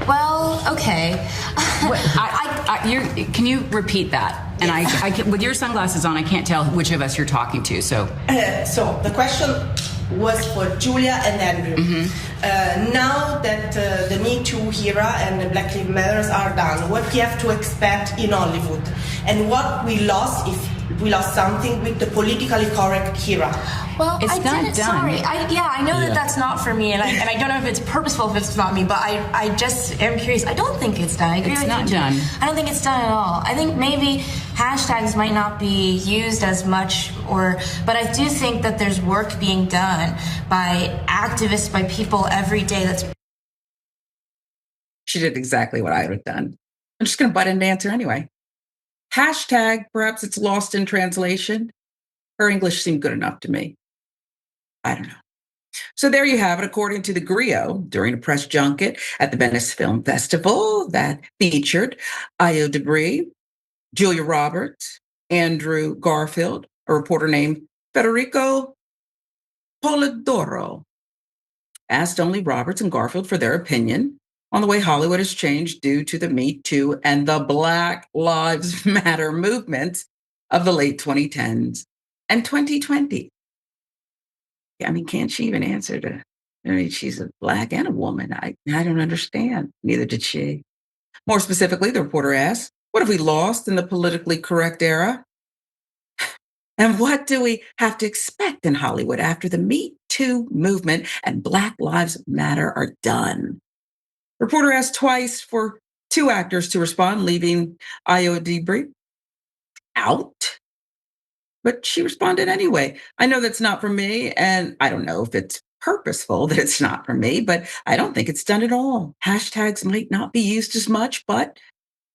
Well, okay. Can you repeat that? And I can, with your sunglasses on, I can't tell which of us you're talking to. So the question was for Julia and Andrew. Now that the Me Too era and the Black Lives Matters are done, what we have to expect in Hollywood, and what we lost if we lost something with the politically correct era. Well, It's I not didn't. done. Sorry, I know that that's not for me, and I don't know if it's purposeful if it's not me, but I just am curious. I don't think it's done. I agree It's with not you, Jim. done. I don't think it's done at all. I think maybe hashtags might not be used as much, but I do think that there's work being done by activists, by people every day. She did exactly what I would have done. I'm just going to butt in and answer anyway. Hashtag, perhaps it's lost in translation. Her English seemed good enough to me. I don't know. So there you have it, according to the Griot, during a press junket at the Venice Film Festival that featured Ayo Edebiri, Julia Roberts, Andrew Garfield, a reporter named Federico Polidoro asked only Roberts and Garfield for their opinion on the way Hollywood has changed due to the Me Too and the Black Lives Matter movements of the late 2010s and 2020. I mean, can't she even answer to, I mean, she's a Black and a woman. I don't understand. Neither did she. More specifically, the reporter asked, what have we lost in the politically correct era? And what do we have to expect in Hollywood after the Me Too movement and Black Lives Matter are done? Reporter asked twice for two actors to respond, leaving Ayo Edebiri out. But she responded anyway. I know that's not for me, and I don't know if it's purposeful that it's not for me, but I don't think it's done at all. Hashtags might not be used as much, but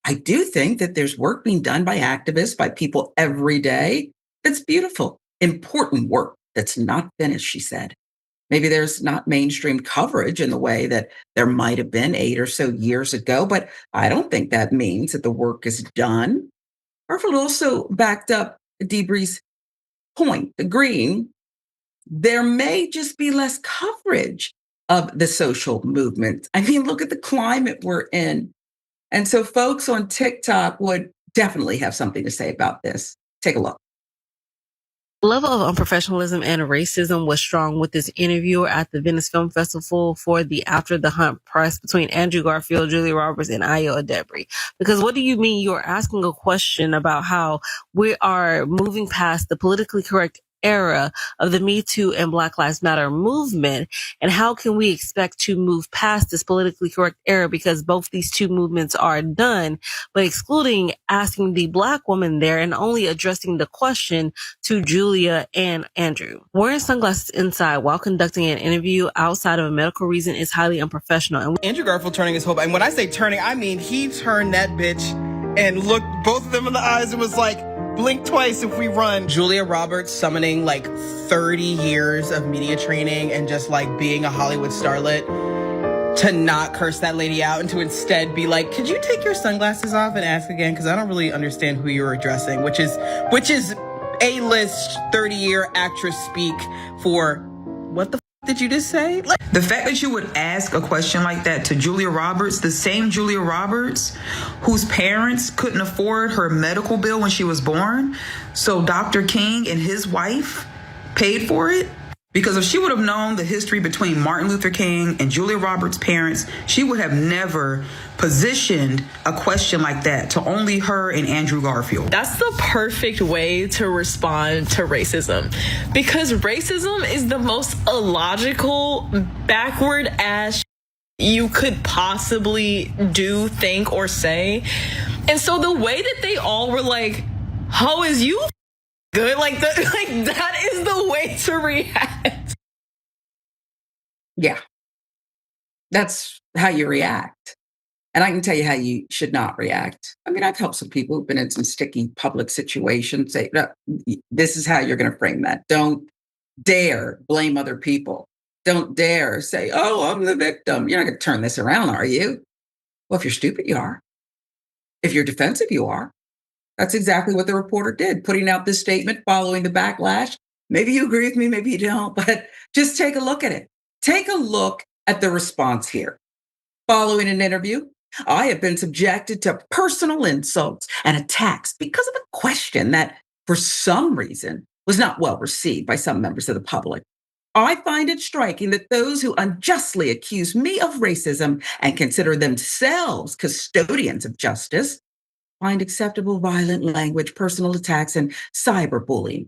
I do think that there's work being done by activists, by people every day. That's beautiful, important work that's not finished, she said. Maybe there's not mainstream coverage in the way that there might have been 8 or so years ago, but I don't think that means that the work is done. Garfield also backed up Edebiri's point, agreeing there may just be less coverage of the social movement. I mean, look at the climate we're in. And so folks on TikTok would definitely have something to say about this. Take a look. The level of unprofessionalism and racism was strong with this interviewer at the Venice Film Festival for the After the Hunt press between Andrew Garfield, Julia Roberts, and Ayo Edebiri. Because what do you mean you're asking a question about how we are moving past the politically correct era of the Me Too and Black Lives Matter movement, and how can we expect to move past this politically correct era because both these two movements are done, but excluding asking the Black woman there and only addressing the question to Julia and Andrew. Wearing sunglasses inside while conducting an interview outside of a medical reason is highly unprofessional. And Andrew Garfield turning his whole, and when I say turning, I mean he turned that bitch and looked both of them in the eyes and was like, blink twice if we run. Julia Roberts summoning like 30 years of media training and just like being a Hollywood starlet to not curse that lady out and to instead be like, could you take your sunglasses off and ask again? Because I don't really understand who you're addressing, which is A-list 30-year actress speak for what the did you just say? The fact that you would ask a question like that to Julia Roberts, the same Julia Roberts whose parents couldn't afford her medical bill when she was born, so Dr. King and his wife paid for it. Because if she would have known the history between Martin Luther King and Julia Roberts' parents, she would have never positioned a question like that to only her and Andrew Garfield. That's the perfect way to respond to racism, because racism is the most illogical, backward ass you could possibly do, think, or say. And so the way that they all were like, how is you good? Like that is the way to react. Yeah. That's how you react. And I can tell you how you should not react. I mean, I've helped some people who've been in some sticky public situations say, no, this is how you're going to frame that. Don't dare blame other people. Don't dare say, oh, I'm the victim. You're not going to turn this around, are you? Well, if you're stupid, you are. If you're defensive, you are. That's exactly what the reporter did, putting out this statement following the backlash. Maybe you agree with me, maybe you don't, but just take a look at it. Take a look at the response here. Following an interview, I have been subjected to personal insults and attacks because of a question that, for some reason, was not well received by some members of the public. I find it striking that those who unjustly accuse me of racism and consider themselves custodians of justice find acceptable violent language, personal attacks, and cyberbullying.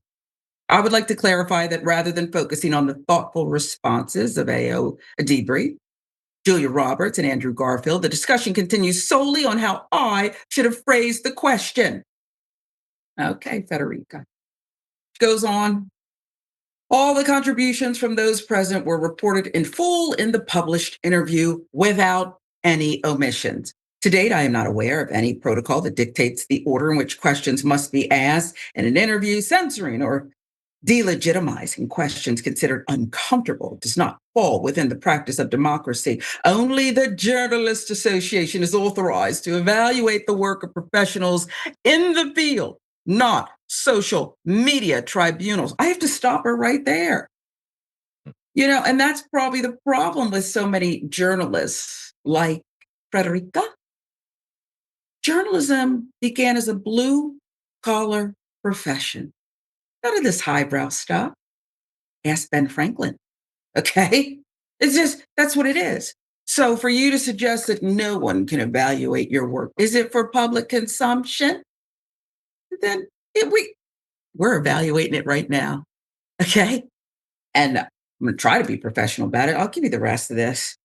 I would like to clarify that rather than focusing on the thoughtful responses of Ayo Edebiri, Julia Roberts, and Andrew Garfield, the discussion continues solely on how I should have phrased the question. Okay, Federica. Goes on. All the contributions from those present were reported in full in the published interview without any omissions. To date, I am not aware of any protocol that dictates the order in which questions must be asked in an interview. Censoring or delegitimizing questions considered uncomfortable does not fall within the practice of democracy. Only the Journalists Association is authorized to evaluate the work of professionals in the field, not social media tribunals. I have to stop her right there. And that's probably the problem with so many journalists like Frederica. Journalism began as a blue-collar profession. None of this highbrow stuff. Ask Ben Franklin, okay? That's what it is. So for you to suggest that no one can evaluate your work, is it for public consumption? Then we're evaluating it right now, okay? And I'm going to try to be professional about it. I'll give you the rest of this.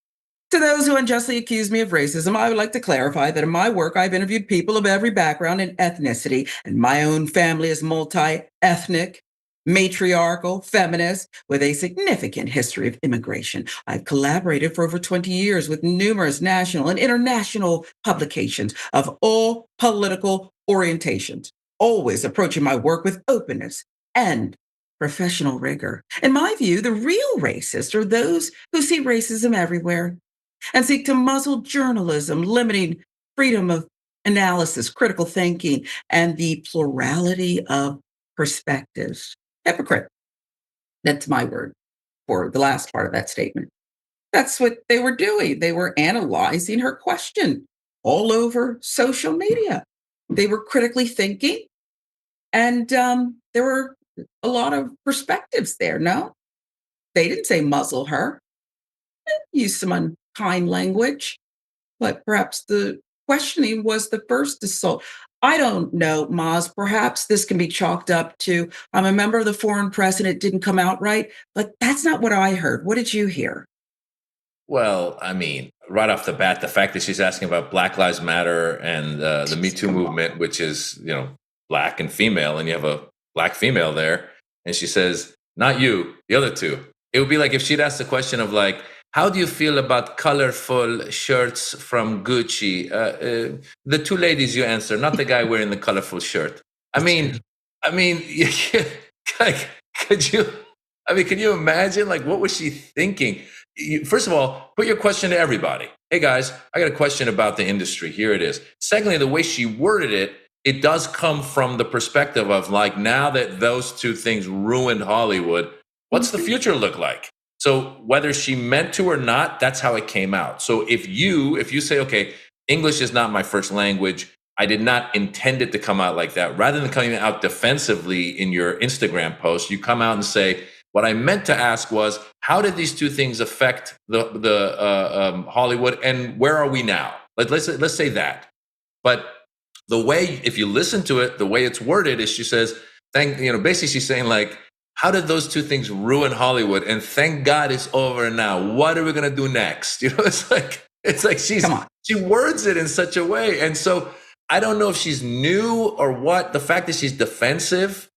To those who unjustly accuse me of racism, I would like to clarify that in my work, I've interviewed people of every background and ethnicity, and my own family is multi-ethnic, matriarchal, feminist, with a significant history of immigration. I've collaborated for over 20 years with numerous national and international publications of all political orientations, always approaching my work with openness and professional rigor. In my view, the real racists are those who see racism everywhere and seek to muzzle journalism, limiting freedom of analysis, critical thinking, and the plurality of perspectives. Hypocrite. That's my word for the last part of that statement. That's what they were doing. They were analyzing her question all over social media. They were critically thinking, and there were a lot of perspectives there, no? They didn't say muzzle her. They used some unkind language, but perhaps the questioning was the first assault. I don't know, Maz. Perhaps this can be chalked up to I'm a member of the foreign press and it didn't come out right, but that's not what I heard. What did you hear? Well, I mean, right off the bat, the fact that she's asking about Black Lives Matter and the Me Too movement, which is, Black and female, and you have a Black female there, and she says, not you, the other two. It would be like if she'd asked the question of like, how do you feel about colorful shirts from Gucci? The two ladies you answer, not the guy wearing the colorful shirt. I mean, like, can you imagine? Like, what was she thinking? First of all, put your question to everybody. Hey guys, I got a question about the industry. Here it is. Secondly, the way she worded it, it does come from the perspective of like, now that those two things ruined Hollywood, what's the future look like? So whether she meant to or not, that's how it came out. So if you say, okay, English is not my first language, I did not intend it to come out like that. Rather than coming out defensively in your Instagram post, you come out and say, what I meant to ask was, how did these two things affect the Hollywood, and where are we now? Let's say that. But the way, if you listen to it, the way it's worded is she says, basically she's saying like, how did those two things ruin Hollywood? And thank God it's over now. What are we gonna do next? It's like she words it in such a way. And so I don't know if she's new or what. The fact that she's defensive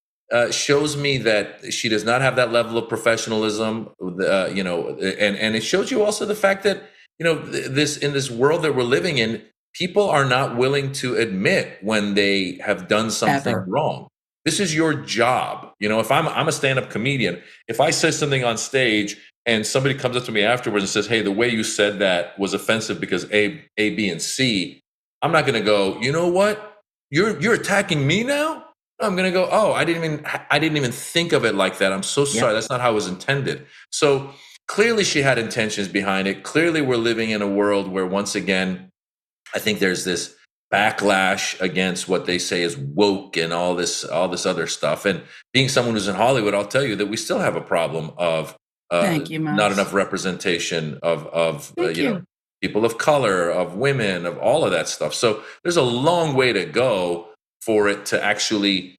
shows me that she does not have that level of professionalism. And it shows you also the fact that this in this world that we're living in, people are not willing to admit when they have done something wrong. This is your job. If I'm a stand-up comedian, if I say something on stage and somebody comes up to me afterwards and says, hey, the way you said that was offensive because A, B, and C, I'm not going to go, you know what? You're attacking me now? I'm going to go, oh, I didn't even think of it like that. I'm so sorry. Yeah. That's not how it was intended. So clearly she had intentions behind it. Clearly we're living in a world where, once again, I think there's this backlash against what they say is woke and all this other stuff. And being someone who's in Hollywood, I'll tell you that we still have a problem of Thank you, not Maz. enough representation of Thank you know, you. people of color, of women, of all of that stuff. So there's a long way to go for it to actually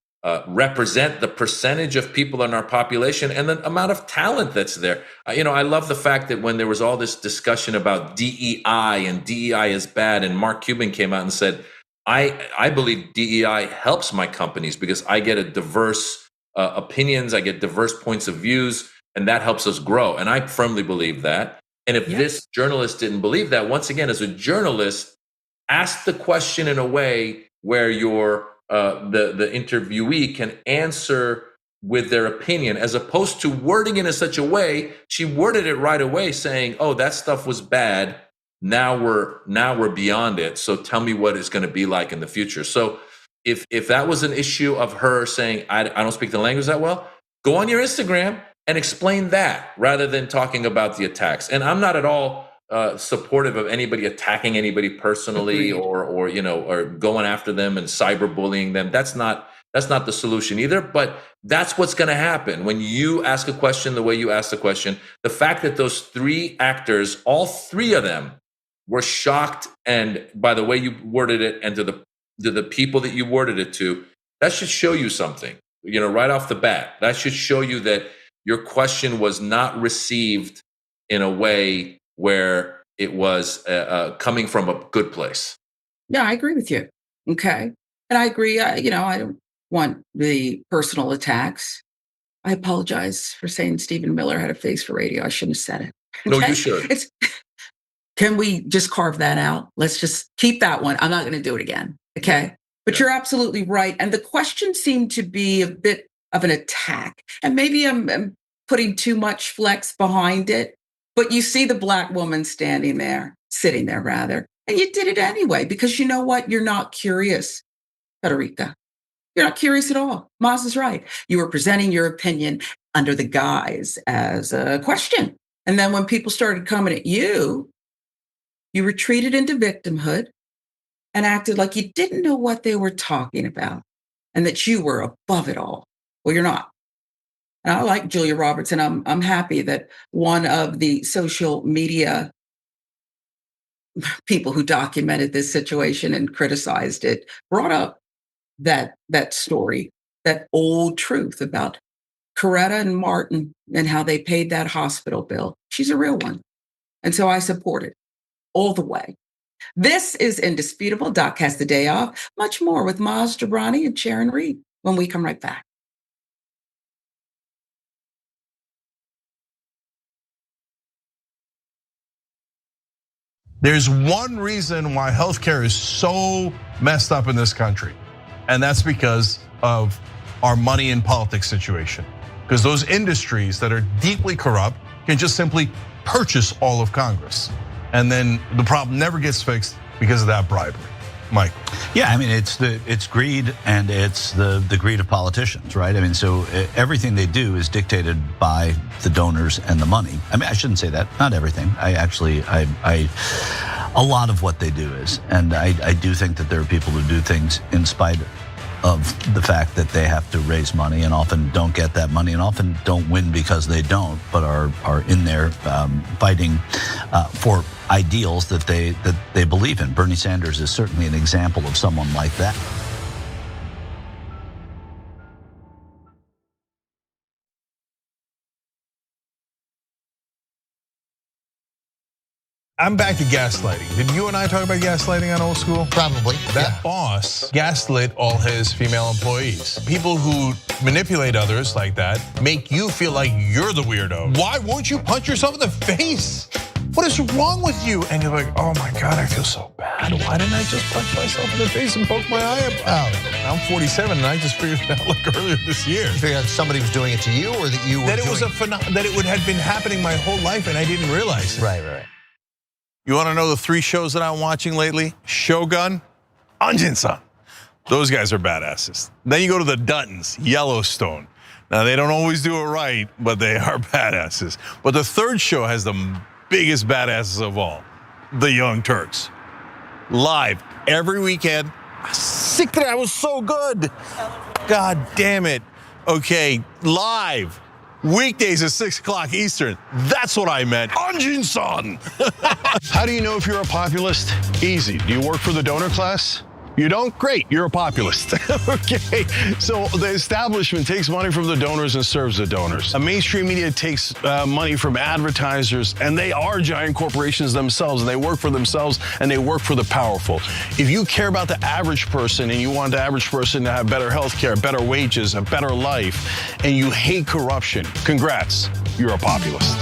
represent the percentage of people in our population and the amount of talent that's there. I love the fact that when there was all this discussion about DEI and DEI is bad, and Mark Cuban came out and said, I believe DEI helps my companies because I get a diverse opinions, I get diverse points of views, and that helps us grow. And I firmly believe that. And if this journalist didn't believe that, once again, as a journalist, ask the question in a way where the interviewee can answer with their opinion, as opposed to wording it in such a way. She worded it right away saying, oh, that stuff was bad. Now we're beyond it. So tell me what it's going to be like in the future. So if that was an issue of her saying, I don't speak the language that well, go on your Instagram and explain that rather than talking about the attacks. And I'm not at all supportive of anybody attacking anybody personally or going after them and cyberbullying them. That's not the solution either. But that's what's going to happen when you ask a question the way you ask the question. The fact that those three actors, all three of them, were shocked, and by the way you worded it, and to the people that you worded it to, that should show you something. Right off the bat, that should show you that your question was not received in a way where it was coming from a good place. Yeah, I agree with you. Okay. And I agree. I don't want the personal attacks. I apologize for saying Stephen Miller had a face for radio. I shouldn't have said it. No, you should. Can we just carve that out? Let's just keep that one. I'm not going to do it again. Okay. But you're absolutely right. And the question seemed to be a bit of an attack. And maybe I'm putting too much flex behind it. But you see the Black woman sitting there, rather. And you did it anyway, because you know what? You're not curious, Federica. You're not curious at all. Maz is right. You were presenting your opinion under the guise as a question. And then when people started coming at you, you retreated into victimhood and acted like you didn't know what they were talking about and that you were above it all. Well, you're not. And I like Julia Roberts, and I'm happy that one of the social media people who documented this situation and criticized it brought up that story, that old truth about Coretta and Martin and how they paid that hospital bill. She's a real one. And so I support it all the way. This is Indisputable. Doc has the day off. Much more with Maz Jobrani and Sharon Reed when we come right back. There's one reason why healthcare is so messed up in this country, and that's because of our money in politics situation. Because those industries that are deeply corrupt can just simply purchase all of Congress. And then the problem never gets fixed because of that bribery. Mike. Yeah, I mean, it's greed, and it's the greed of politicians, right? I mean, so everything they do is dictated by the donors and the money. I mean, I shouldn't say that, not everything. A lot of what they do is, and I do think that there are people who do things in spite of the fact that they have to raise money and often don't get that money and often don't win because they don't, but are in there fighting for ideals that they believe in. Bernie Sanders is certainly an example of someone like that. I'm back to gaslighting. Did you and I talk about gaslighting on Old School? Probably. That boss gaslit all his female employees. People who manipulate others like that make you feel like you're the weirdo. Why won't you punch yourself in the face? What is wrong with you? And you're like, oh my God, I feel so bad. Why didn't I just punch myself in the face and poke my eye out? I'm 47 and I just figured it out like earlier this year. You figured out somebody was doing it to you, or that you were that it was that it would have been happening my whole life and I didn't realize it. Right. You want to know the 3 shows that I'm watching lately? Shogun, Anjin-san. Those guys are badasses. Then you go to the Duttons, Yellowstone. Now, they don't always do it right, but they are badasses. But the 3rd show has the biggest badasses of all, the Young Turks. Live every weekend. Sick that was so good. God damn it. Okay, live. Weekdays at 6 o'clock Eastern. That's what I meant. Anjin-san. How do you know if you're a populist? Easy. Do you work for the donor class? You don't? Great, you're a populist. Okay, so the establishment takes money from the donors and serves the donors. Mainstream media takes money from advertisers, and they are giant corporations themselves, and they work for themselves, and they work for the powerful. If you care about the average person, and you want the average person to have better health care, better wages, a better life, and you hate corruption, congrats, you're a populist.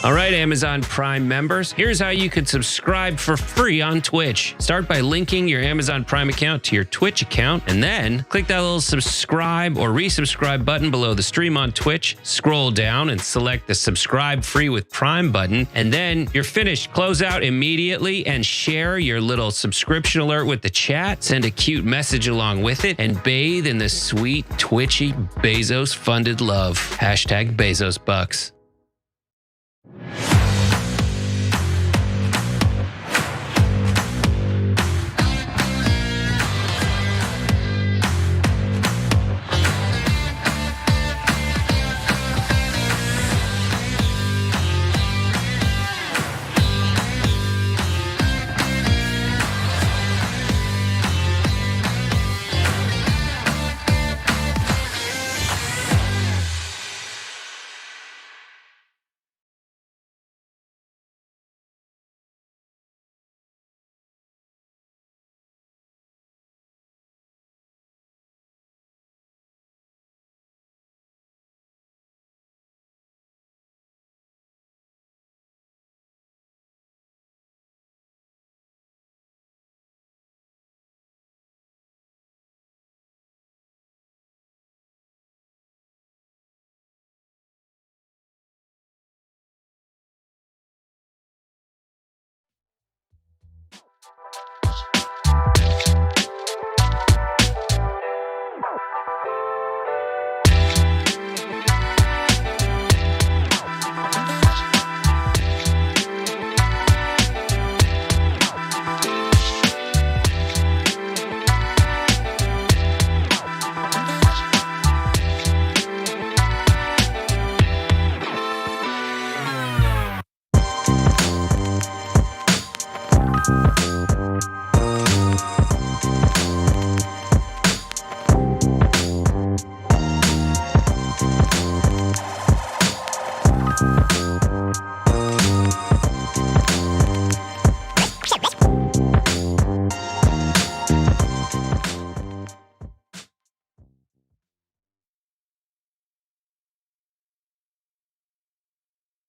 All right, Amazon Prime members, here's how you can subscribe for free on Twitch. Start by linking your Amazon Prime account to your Twitch account, and then click that little subscribe or resubscribe button below the stream on Twitch. Scroll down and select the subscribe free with Prime button, and then you're finished. Close out immediately and share your little subscription alert with the chat. Send a cute message along with it, and bathe in the sweet, twitchy, Bezos-funded love. Hashtag Bezos Bucks.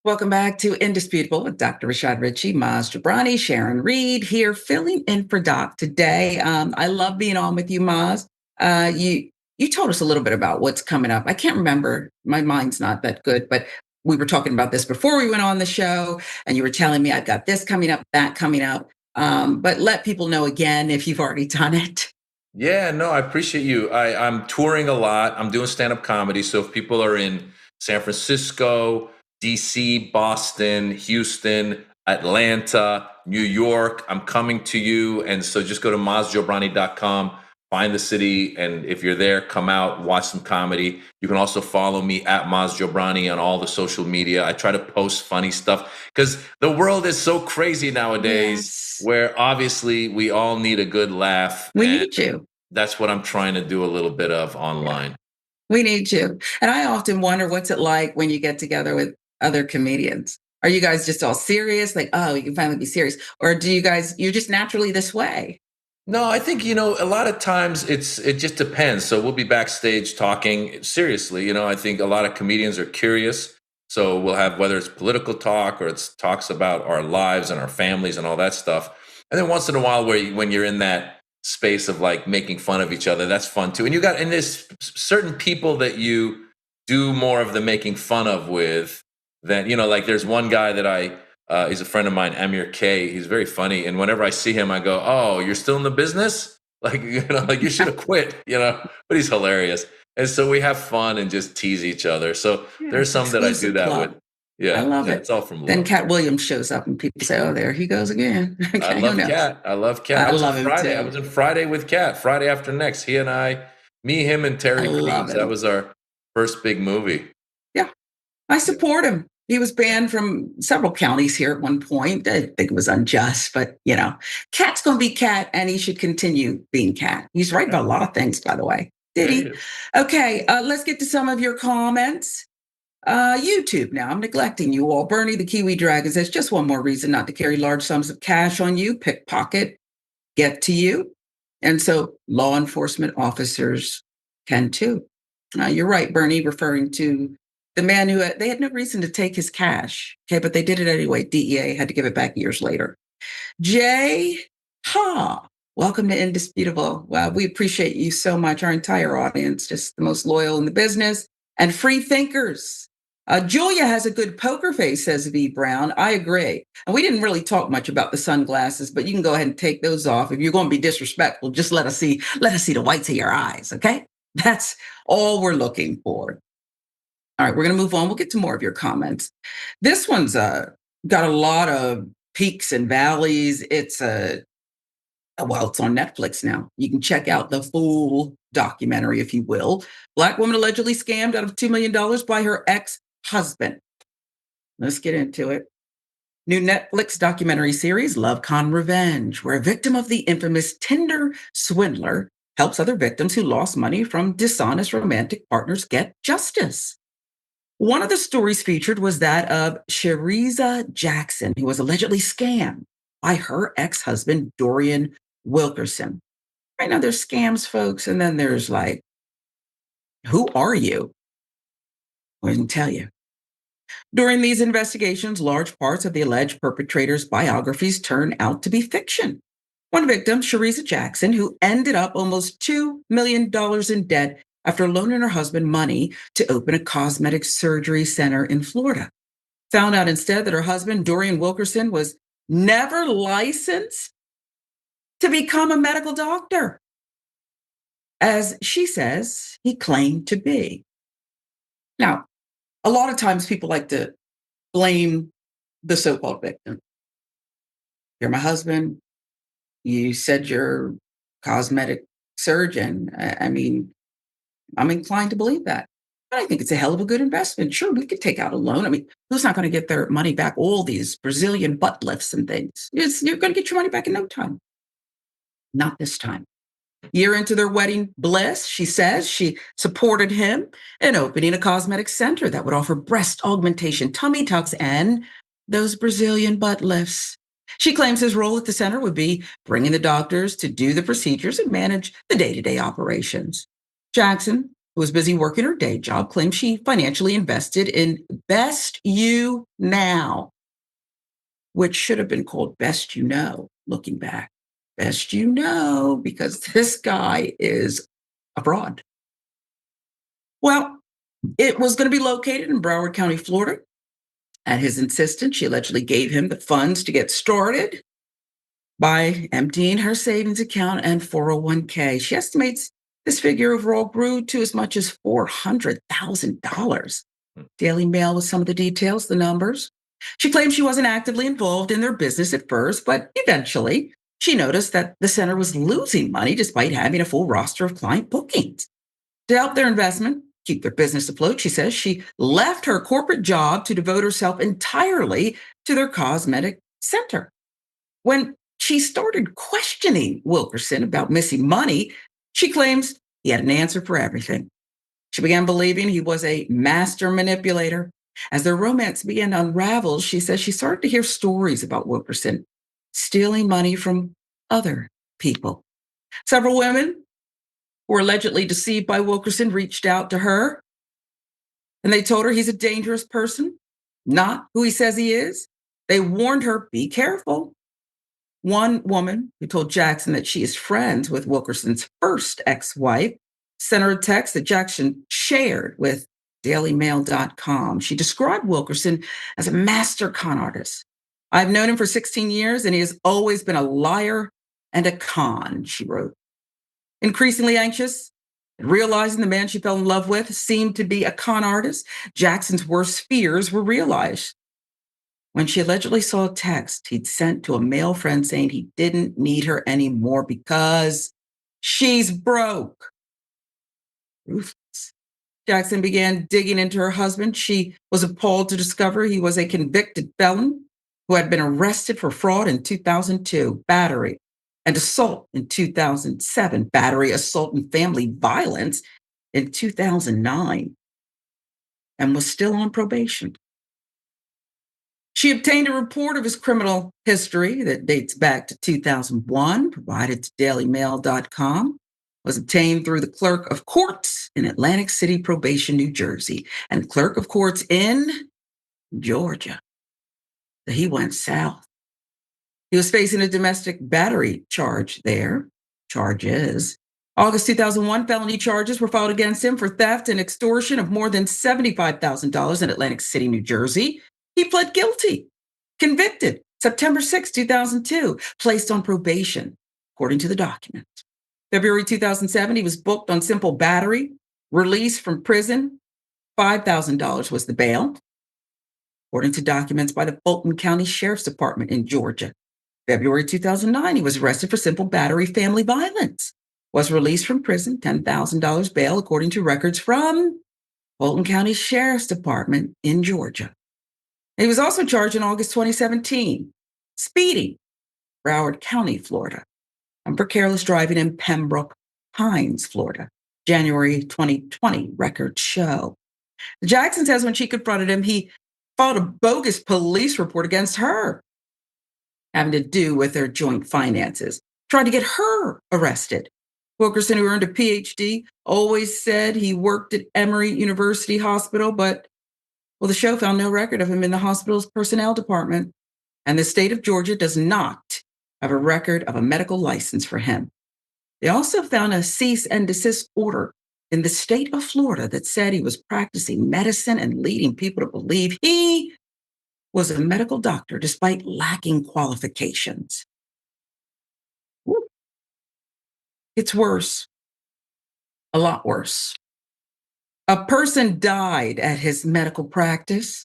Welcome back to Indisputable with Dr. Rashad Ritchie, Maz Jobrani, Sharon Reed here, filling in for Doc today. I love being on with you, Maz. You told us a little bit about what's coming up. I can't remember. My mind's not that good, but we were talking about this before we went on the show, and you were telling me I've got this coming up, that coming up. But let people know again if you've already done it. Yeah, no, I appreciate you. I'm touring a lot. I'm doing stand-up comedy. So if people are in San Francisco, DC, Boston, Houston, Atlanta, New York, I'm coming to you. And so just go to mazjobrani.com, find the city. And if you're there, come out, watch some comedy. You can also follow me at Maz Jobrani on all the social media. I try to post funny stuff because the world is so crazy nowadays, where obviously we all need a good laugh. We need you. That's what I'm trying to do a little bit of online. We need you. And I often wonder, what's it like when you get together with other comedians? Are you guys just all serious? Like, oh, you can finally be serious. Or do you guys, you're just naturally this way? No, I think, a lot of times it just depends. So we'll be backstage talking seriously. I think a lot of comedians are curious. So we'll have, whether it's political talk or it's talks about our lives and our families and all that stuff. And then once in a while when you're in that space of like making fun of each other, that's fun too. And there's certain people that you do more of the making fun of with than, like there's one guy that he's a friend of mine, Amir K. He's very funny. And whenever I see him, I go, oh, you're still in the business? Like, like you should have quit, but he's hilarious. And so we have fun and just tease each other. So there's some that I do that club. with. Yeah, I love it. It's all from love. Then Cat Williams shows up and people say, oh, there he goes again. Okay, I love Cat. I love Cat. I love him Friday. too. I was in Friday with Cat, Friday after next. Me, him, and Terry Crews. That was our First big movie. Yeah, I support him. He was banned from several counties here at one point. I think it was unjust, but Cat's going to be Cat, and he should continue being Cat. He's right about a lot of things, by the way. Did he? Okay, let's get to some of your comments. YouTube now. I'm neglecting you all. Bernie the Kiwi Dragon says, just one more reason not to carry large sums of cash on you. Pickpocket, get to you. And so law enforcement officers can too. You're right, Bernie, referring to the man who they had no reason to take his cash. Okay, but they did it anyway. DEA had to give it back years later. Jay welcome to Indisputable. Wow, we appreciate you so much. Our entire audience, just the most loyal in the business and free thinkers. Julia has a good poker face, says V. Brown. I agree. And we didn't really talk much about the sunglasses, but you can go ahead and take those off. If you're going to be disrespectful, just let us see the whites of your eyes, okay? That's all we're looking for. All right, we're going to move on. We'll get to more of your comments. This one's got a lot of peaks and valleys. It's on Netflix now. You can check out the full documentary, if you will. Black woman allegedly scammed out of $2 million by her ex-husband. Let's get into it. New Netflix documentary series, Love Con Revenge, where a victim of the infamous Tinder swindler helps other victims who lost money from dishonest romantic partners get justice. One of the stories featured was that of Shariza Jackson, who was allegedly scammed by her ex-husband, Dorian Wilkerson. Right now, there's scams, folks, and then there's like, who are you? I can tell you. During these investigations, large parts of the alleged perpetrator's biographies turn out to be fiction. One victim, Shariza Jackson, who ended up almost $2 million in debt after loaning her husband money to open a cosmetic surgery center in Florida, found out instead that her husband, Dorian Wilkerson, was never licensed to become a medical doctor, as she says he claimed to be. Now, a lot of times people like to blame the so-called victim. You're my husband. You said you're a cosmetic surgeon. I mean, I'm inclined to believe that. But I think it's a hell of a good investment. Sure, we could take out a loan. I mean, who's not going to get their money back? All these Brazilian butt lifts and things. You're going to get your money back in no time. Not this time. Year into their wedding bliss, she says she supported him in opening a cosmetic center that would offer breast augmentation, tummy tucks, and those Brazilian butt lifts. She claims his role at the center would be bringing the doctors to do the procedures and manage the day-to-day operations. Jackson, who was busy working her day job, claims she financially invested in Best You Now, which should have been called Best You Know, looking back. Best you know, because this guy is a fraud. Well, it was going to be located in Broward County, Florida. At his insistence, she allegedly gave him the funds to get started by emptying her savings account and 401k. She estimates this figure overall grew to as much as $400,000. Daily Mail with some of the details, the numbers. She claims she wasn't actively involved in their business at first, but eventually she noticed that the center was losing money despite having a full roster of client bookings. To help their investment, keep their business afloat, she says she left her corporate job to devote herself entirely to their cosmetic center. When she started questioning Wilkerson about missing money, she claims he had an answer for everything. She began believing he was a master manipulator. As their romance began to unravel, she says she started to hear stories about Wilkerson stealing money from other people. Several women who were allegedly deceived by Wilkerson reached out to her, and they told her he's a dangerous person, not who he says he is. They warned her, be careful. One woman who told Jackson that she is friends with Wilkerson's first ex-wife sent her a text that Jackson shared with dailymail.com. She described Wilkerson as a master con artist. I've known him for 16 years, and he has always been a liar and a con, she wrote. Increasingly anxious and realizing the man she fell in love with seemed to be a con artist, Jackson's worst fears were realized when she allegedly saw a text he'd sent to a male friend saying he didn't need her anymore because she's broke. Ruthless. Jackson began digging into her husband, she was appalled to discover he was a convicted felon who had been arrested for fraud in 2002, battery, and assault in 2007, battery, assault, and family violence in 2009, and was still on probation. She obtained a report of his criminal history that dates back to 2001, provided to dailymail.com, was obtained through the clerk of courts in Atlantic City Probation, New Jersey, and clerk of courts in Georgia. So he went south. He was facing a domestic battery charge there. Charges. August 2001, felony charges were filed against him for theft and extortion of more than $75,000 in Atlantic City, New Jersey. He pled guilty, convicted, September 6, 2002, placed on probation, according to the documents. February 2007, he was booked on simple battery, released from prison. $5,000 was the bail, according to documents by the Fulton County Sheriff's Department in Georgia. February 2009, he was arrested for simple battery, family violence, was released from prison, $10,000 bail, according to records from Fulton County Sheriff's Department in Georgia. He was also charged in August 2017, speeding, Broward County, Florida, and for careless driving in Pembroke Pines, Florida. January 2020 records show. Jackson says when she confronted him, he filed a bogus police report against her, having to do with their joint finances, tried to get her arrested. Wilkerson, who earned a PhD, always said he worked at Emory University Hospital, but the show found no record of him in the hospital's personnel department, and the state of Georgia does not have a record of a medical license for him. They also found a cease and desist order in the state of Florida that said he was practicing medicine and leading people to believe he was a medical doctor despite lacking qualifications. Woo. It's worse, a lot worse. A person died at his medical practice.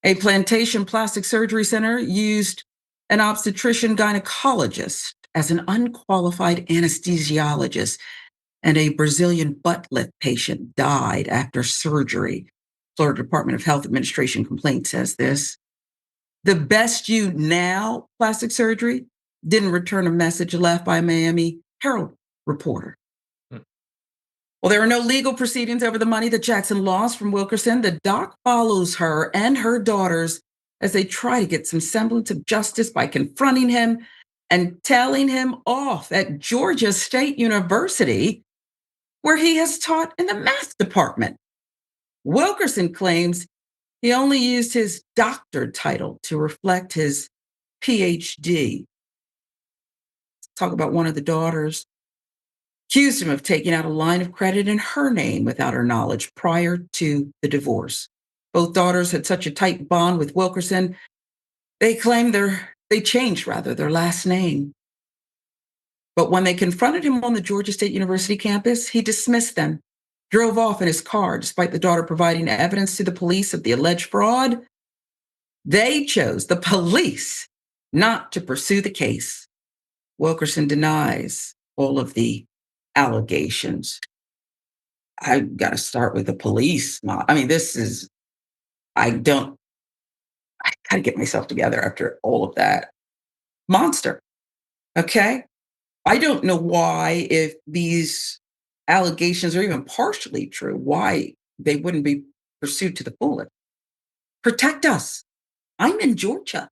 A Plantation Plastic Surgery Center used an obstetrician gynecologist as an unqualified anesthesiologist, and a Brazilian butt lift patient died after surgery. Florida Department of Health Administration complaint says this. The Best You Now plastic surgery didn't return a message left by a Miami Herald reporter. Well, there are no legal proceedings over the money that Jackson lost from Wilkerson. The doc follows her and her daughters as they try to get some semblance of justice by confronting him and telling him off at Georgia State University, where he has taught in the math department. Wilkerson claims he only used his doctor title to reflect his PhD. Let's talk about one of the daughters. Accused him of taking out a line of credit in her name without her knowledge prior to the divorce. Both daughters had such a tight bond with Wilkerson, they claimed they changed their last name. But when they confronted him on the Georgia State University campus, he dismissed them, drove off in his car, despite the daughter providing evidence to the police of the alleged fraud. They chose, the police, not to pursue the case. Wilkerson denies all of the allegations. I got to start with the police. I mean, I got to get myself together after all of that. Monster. Okay. I don't know why, if these allegations are even partially true, why they wouldn't be pursued to the fullest. Protect us. I'm in Georgia,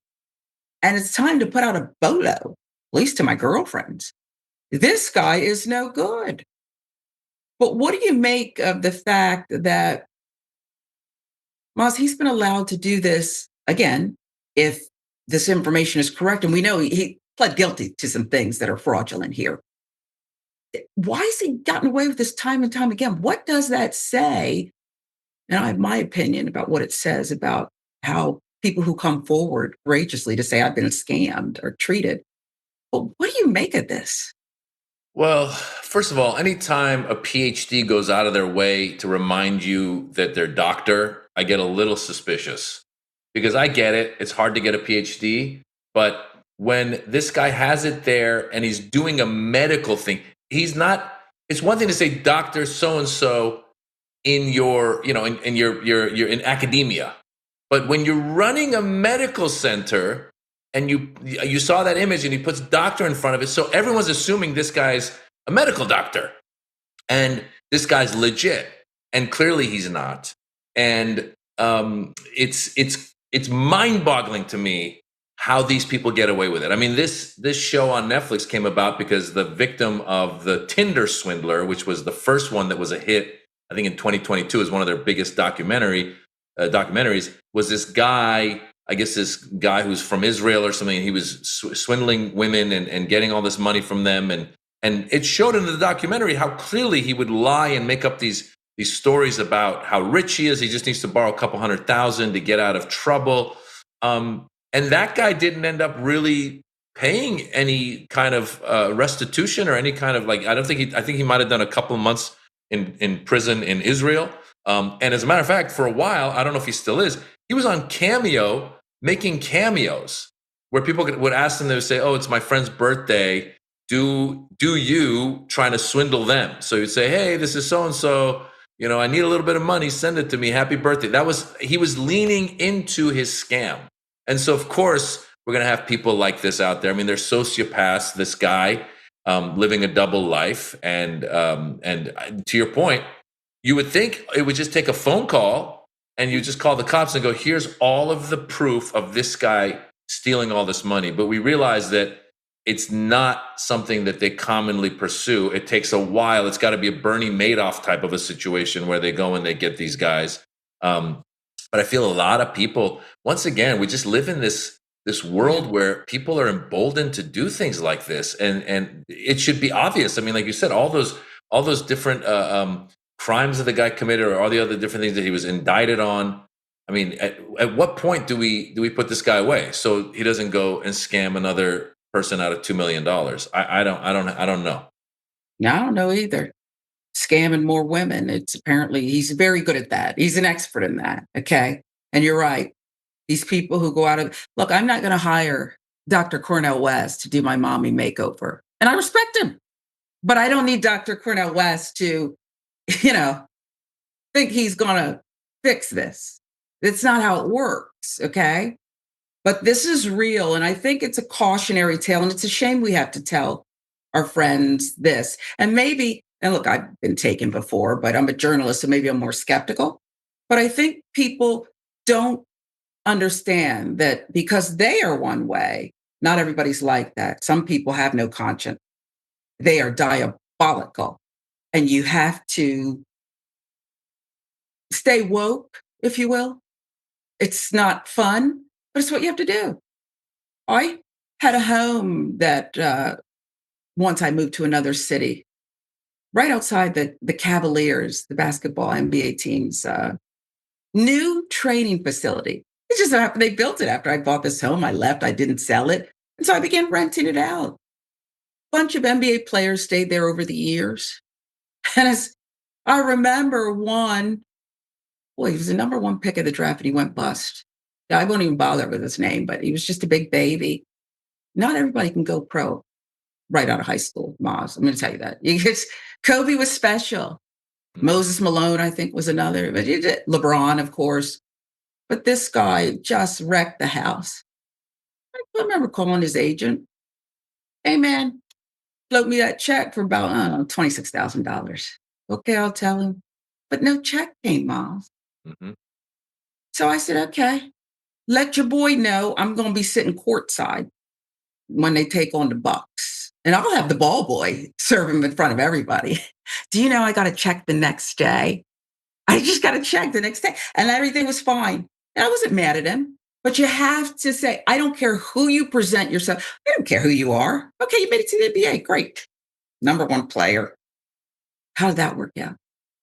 and it's time to put out a bolo, at least to my girlfriends. This guy is no good. But what do you make of the fact that, Maz, he's been allowed to do this again, if this information is correct, and we know he pled guilty to some things that are fraudulent here. Why has he gotten away with this time and time again? What does that say? And I have my opinion about what it says about how people who come forward courageously to say, I've been scammed or treated. But what do you make of this? Well, first of all, anytime a PhD goes out of their way to remind you that they're doctor, I get a little suspicious, because I get it. It's hard to get a PhD, but when this guy has it there and he's doing a medical thing, it's one thing to say Dr. So-and-so, in your, in you're in academia. But when you're running a medical center and you saw that image and he puts doctor in front of it, so everyone's assuming this guy's a medical doctor and this guy's legit, and clearly he's not. And it's mind-boggling to me how these people get away with it. I mean, this show on Netflix came about because the victim of the Tinder swindler, which was the first one that was a hit, I think in 2022, is one of their biggest documentaries, was this guy, I guess this guy who's from Israel or something. He was swindling women and getting all this money from them. And it showed in the documentary how clearly he would lie and make up these stories about how rich he is. He just needs to borrow a couple $100,000 to get out of trouble. And that guy didn't end up really paying any kind of restitution or any kind of I think he might have done a couple of months in prison in Israel. And as a matter of fact, for a while, I don't know if he still is, he was on Cameo making cameos where people would ask him, they would say, oh, it's my friend's birthday. Do you trying to swindle them? So you'd say, hey, this is so-and-so, I need a little bit of money. Send it to me. Happy birthday. He was leaning into his scam. And so, of course, we're going to have people like this out there. I mean, they're sociopaths, this guy living a double life. And to your point, you would think it would just take a phone call and you just call the cops and go, here's all of the proof of this guy stealing all this money. But we realize that it's not something that they commonly pursue. It takes a while. It's got to be a Bernie Madoff type of a situation where they go and they get these guys. But I feel a lot of people, once again, we just live in this world where people are emboldened to do things like this. And it should be obvious. I mean, like you said, all those different crimes that the guy committed or all the other different things that he was indicted on. I mean, at what point do we put this guy away so he doesn't go and scam another person out of $2 million? I don't know. Yeah, I don't know either. Scamming more women. It's apparently he's very good at that. He's an expert in that. Okay. And you're right. These people who go out of look, I'm not going to hire Dr. Cornel West to do my mommy makeover. And I respect him, but I don't need Dr. Cornel West to, think he's going to fix this. It's not how it works. Okay. But this is real. And I think it's a cautionary tale. And it's a shame we have to tell our friends this. And maybe, and look, I've been taken before, but I'm a journalist, so maybe I'm more skeptical. But I think people don't understand that because they are one way, not everybody's like that. Some people have no conscience. They are diabolical. And you have to stay woke, if you will. It's not fun, but it's what you have to do. I had a home that once I moved to another city, right outside the Cavaliers, the basketball NBA team's new training facility. It just happened they built it after I bought this home. I left, I didn't sell it. And so I began renting it out. A bunch of NBA players stayed there over the years. And as I remember one, he was the number one pick of the draft and he went bust. I won't even bother with his name, but he was just a big baby. Not everybody can go pro right out of high school, Maz. I'm going to tell you that. Kobe was special. Moses Malone, I think, was another. But LeBron, of course. But this guy just wrecked the house. I remember calling his agent. Hey, man, float me that check for about, I don't know, $26,000. Okay, I'll tell him. But no check came, Maz. Mm-hmm. So I said, okay, let your boy know I'm going to be sitting courtside when they take on the Bucks. And I'll have the ball boy serve him in front of everybody. Do you know I got to check the next day? I just got to check the next day. And everything was fine. And I wasn't mad at him. But you have to say, I don't care who you present yourself. I don't care who you are. Okay, you made it to the NBA. Great. Number one player. How did that work out?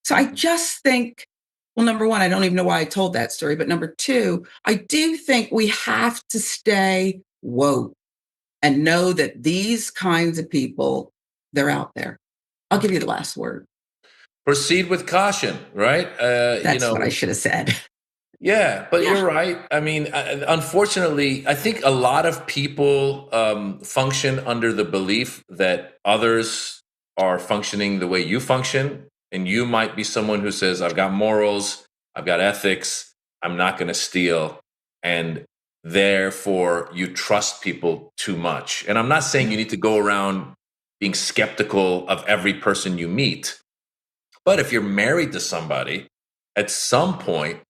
So I just think, well, number one, I don't even know why I told that story. But number two, I do think we have to stay woke and know that these kinds of people, they're out there. I'll give you the last word. Proceed with caution, right? That's what I should have said. Yeah, but you're right. I mean, unfortunately, I think a lot of people function under the belief that others are functioning the way you function. And you might be someone who says, I've got morals, I've got ethics, I'm not going to steal. And therefore, you trust people too much. And I'm not saying you need to go around being skeptical of every person you meet. But if you're married to somebody, at some point,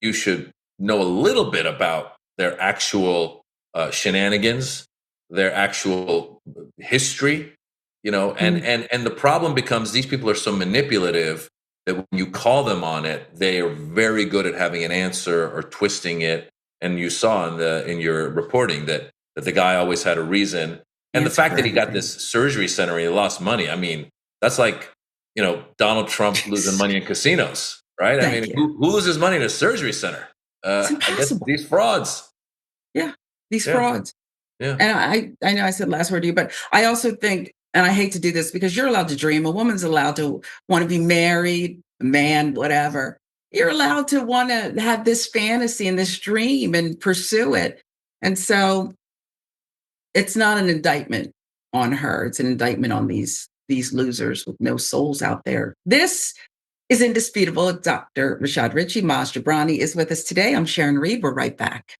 you should know a little bit about their actual shenanigans, their actual history, and the problem becomes these people are so manipulative that when you call them on it, they are very good at having an answer or twisting it. And you saw in your reporting that the guy always had a reason. And the fact that he got this surgery center and he lost money, I mean, that's like, Donald Trump losing money in casinos, right? I mean, who loses money in a surgery center? It's impossible. I guess these frauds. Yeah, these frauds. Yeah. And I know I said last word to you, but I also think, and I hate to do this because you're allowed to dream. A woman's allowed to want to be married, a man, whatever. You're allowed to want to have this fantasy and this dream and pursue it. And so it's not an indictment on her. It's an indictment on these losers with no souls out there. This is Indisputable. Dr. Rashad Ritchie, Maz Jobrani is with us today. I'm Sharon Reed. We're right back.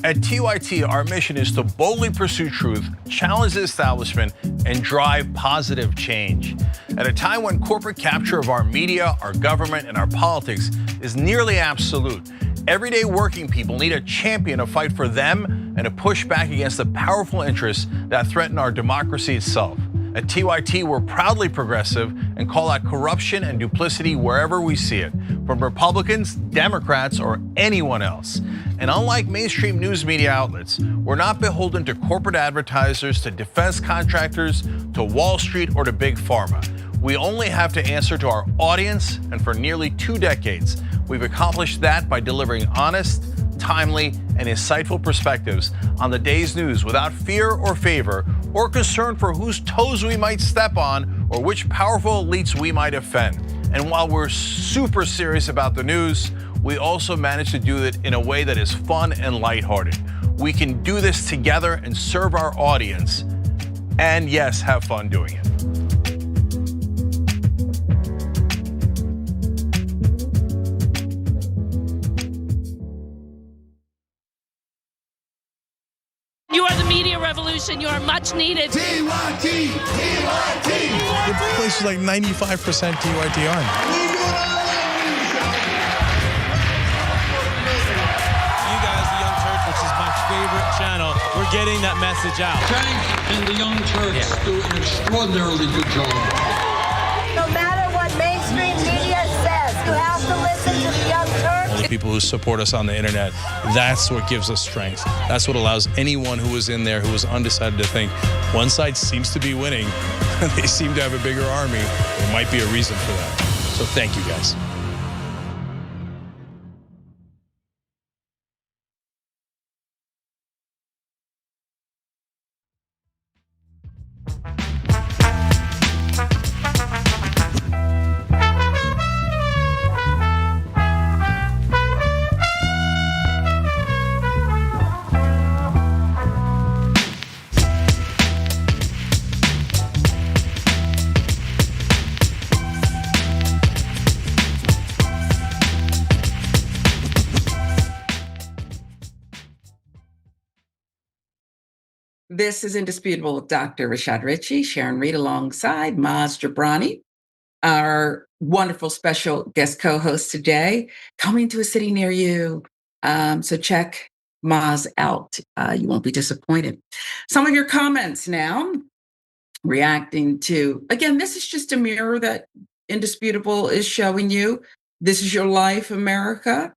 At TYT, our mission is to boldly pursue truth, challenge the establishment, and drive positive change. At a time when corporate capture of our media, our government, and our politics is nearly absolute, everyday working people need a champion to fight for them and to push back against the powerful interests that threaten our democracy itself. At TYT, we're proudly progressive and call out corruption and duplicity wherever we see it, from Republicans, Democrats, or anyone else. And unlike mainstream news media outlets, we're not beholden to corporate advertisers, to defense contractors, to Wall Street, or to Big Pharma. We only have to answer to our audience, and for nearly 2 decades, we've accomplished that by delivering honest, timely, and insightful perspectives on the day's news without fear or favor or concern for whose toes we might step on or which powerful elites we might offend. And while we're super serious about the news, we also manage to do it in a way that is fun and lighthearted. We can do this together and serve our audience, and yes, have fun doing it. You are the media revolution. You are much needed. TYT, TYT. The place is like 95% TYT on. You guys, the Young Turks, which is my favorite channel, we're getting that message out. Tank and the Young Turks do an extraordinarily good job. No matter what mainstream media says, you have to listen to the Young Turks. All the people who support us on the internet, that's what gives us strength. That's what allows anyone who was in there who was undecided to think one side seems to be winning. They seem to have a bigger army. There might be a reason for that. So thank you guys. This is Indisputable with Dr. Rashad Ritchie, Sharon Reed alongside Maz Jobrani, our wonderful special guest co-host today, coming to a city near you. So check Maz out. You won't be disappointed. Some of your comments now, reacting to, again, this is just a mirror that Indisputable is showing you. This is your life, America.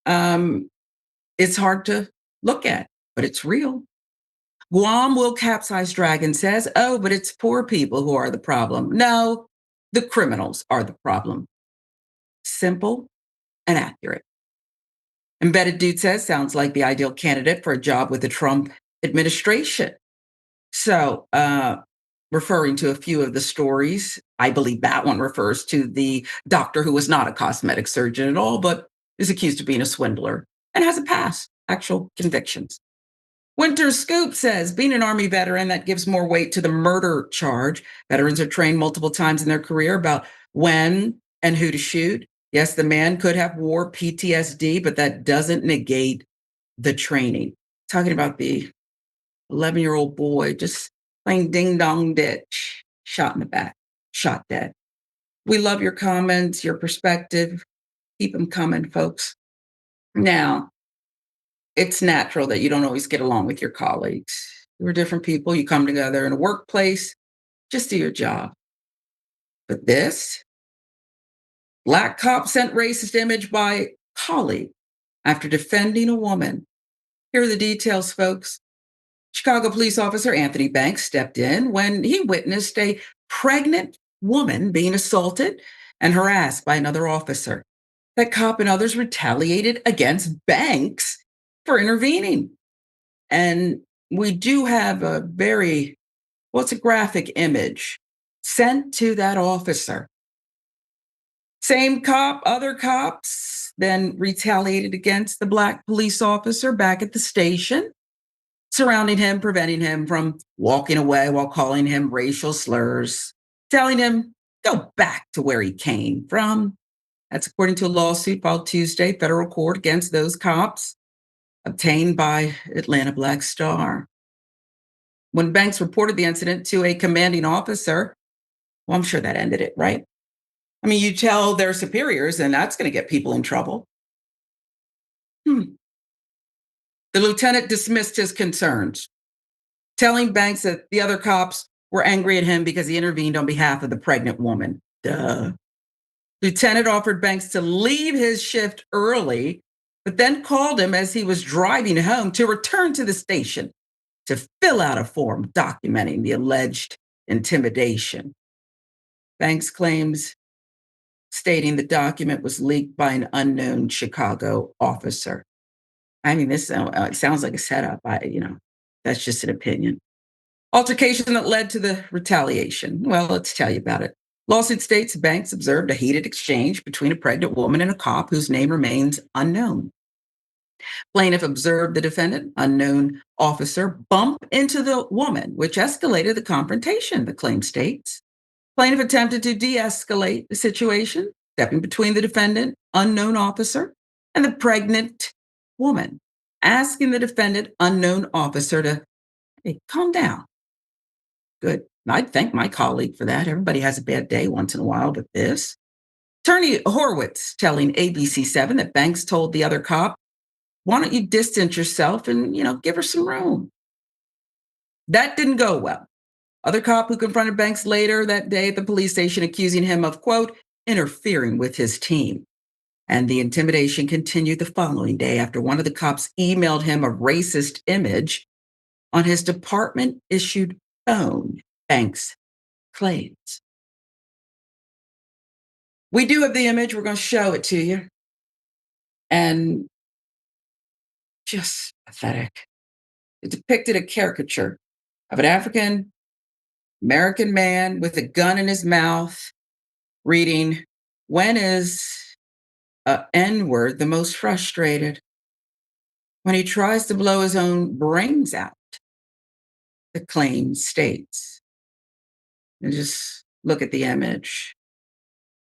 It's hard to look at, but it's real. Guam will capsize, Dragon says. Oh, but it's poor people who are the problem. No, the criminals are the problem. Simple and accurate. Embedded Dude says, sounds like the ideal candidate for a job with the Trump administration. So, referring to a few of the stories, I believe that one refers to the doctor who was not a cosmetic surgeon at all, but is accused of being a swindler and has a past, actual convictions. Winter Scoop says, being an Army veteran, that gives more weight to the murder charge. Veterans are trained multiple times in their career about when and who to shoot. Yes, the man could have war PTSD, but that doesn't negate the training. Talking about the 11-year-old boy just playing ding dong ditch, shot in the back, shot dead. We love your comments, your perspective. Keep them coming, folks. Now, it's natural that you don't always get along with your colleagues. We're different people. You come together in a workplace, just do your job. But this, black cop sent racist image by colleague after defending a woman. Here are the details, folks. Chicago police officer Anthony Banks stepped in when he witnessed a pregnant woman being assaulted and harassed by another officer. That cop and others retaliated against Banks for intervening. And we do have a very, it's a graphic image sent to that officer. Same cop, other cops then retaliated against the black police officer back at the station, surrounding him, preventing him from walking away while calling him racial slurs, telling him, go back to where he came from. That's according to a lawsuit filed Tuesday, federal court against those cops, obtained by Atlanta Black Star. When Banks reported the incident to a commanding officer, well, I'm sure that ended it, right? I mean, you tell their superiors, and that's going to get people in trouble. The lieutenant dismissed his concerns, telling Banks that the other cops were angry at him because he intervened on behalf of the pregnant woman. Duh. Lieutenant offered Banks to leave his shift early, but then called him as he was driving home to return to the station to fill out a form documenting the alleged intimidation. Banks claims stating the document was leaked by an unknown Chicago officer. I mean, this sounds like a setup. That's just an opinion. Altercation that led to the retaliation. Well, let's tell you about it. Lawsuit states Banks observed a heated exchange between a pregnant woman and a cop whose name remains unknown. Plaintiff observed the defendant, unknown officer, bump into the woman, which escalated the confrontation, the claim states. Plaintiff attempted to de-escalate the situation, stepping between the defendant, unknown officer, and the pregnant woman, asking the defendant, unknown officer to, hey, calm down. Good. I'd thank my colleague for that. Everybody has a bad day once in a while, but this. Attorney Horowitz telling ABC7 that Banks told the other cop, why don't you distance yourself and, give her some room? That didn't go well. Other cop who confronted Banks later that day at the police station accusing him of, quote, interfering with his team. And the intimidation continued the following day after one of the cops emailed him a racist image on his department-issued phone, Banks claims. We do have the image. We're going to show it to you. And just pathetic. It depicted a caricature of an African American man with a gun in his mouth reading, when is a N-word the most frustrated? When he tries to blow his own brains out, the claim states. And just look at the image,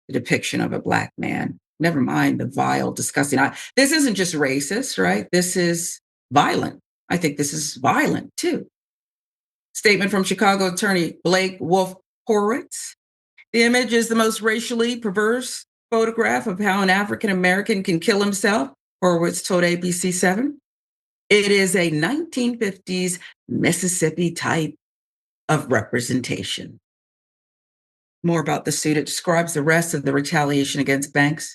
the depiction of a black man. Never mind the vile, disgusting. This isn't just racist, right? This is violent. I think this is violent too. Statement from Chicago attorney Blake Wolf Horowitz. The image is the most racially perverse photograph of how an African American can kill himself, Horowitz told ABC7. It is a 1950s Mississippi type of representation. More about the suit. It describes the rest of the retaliation against Banks.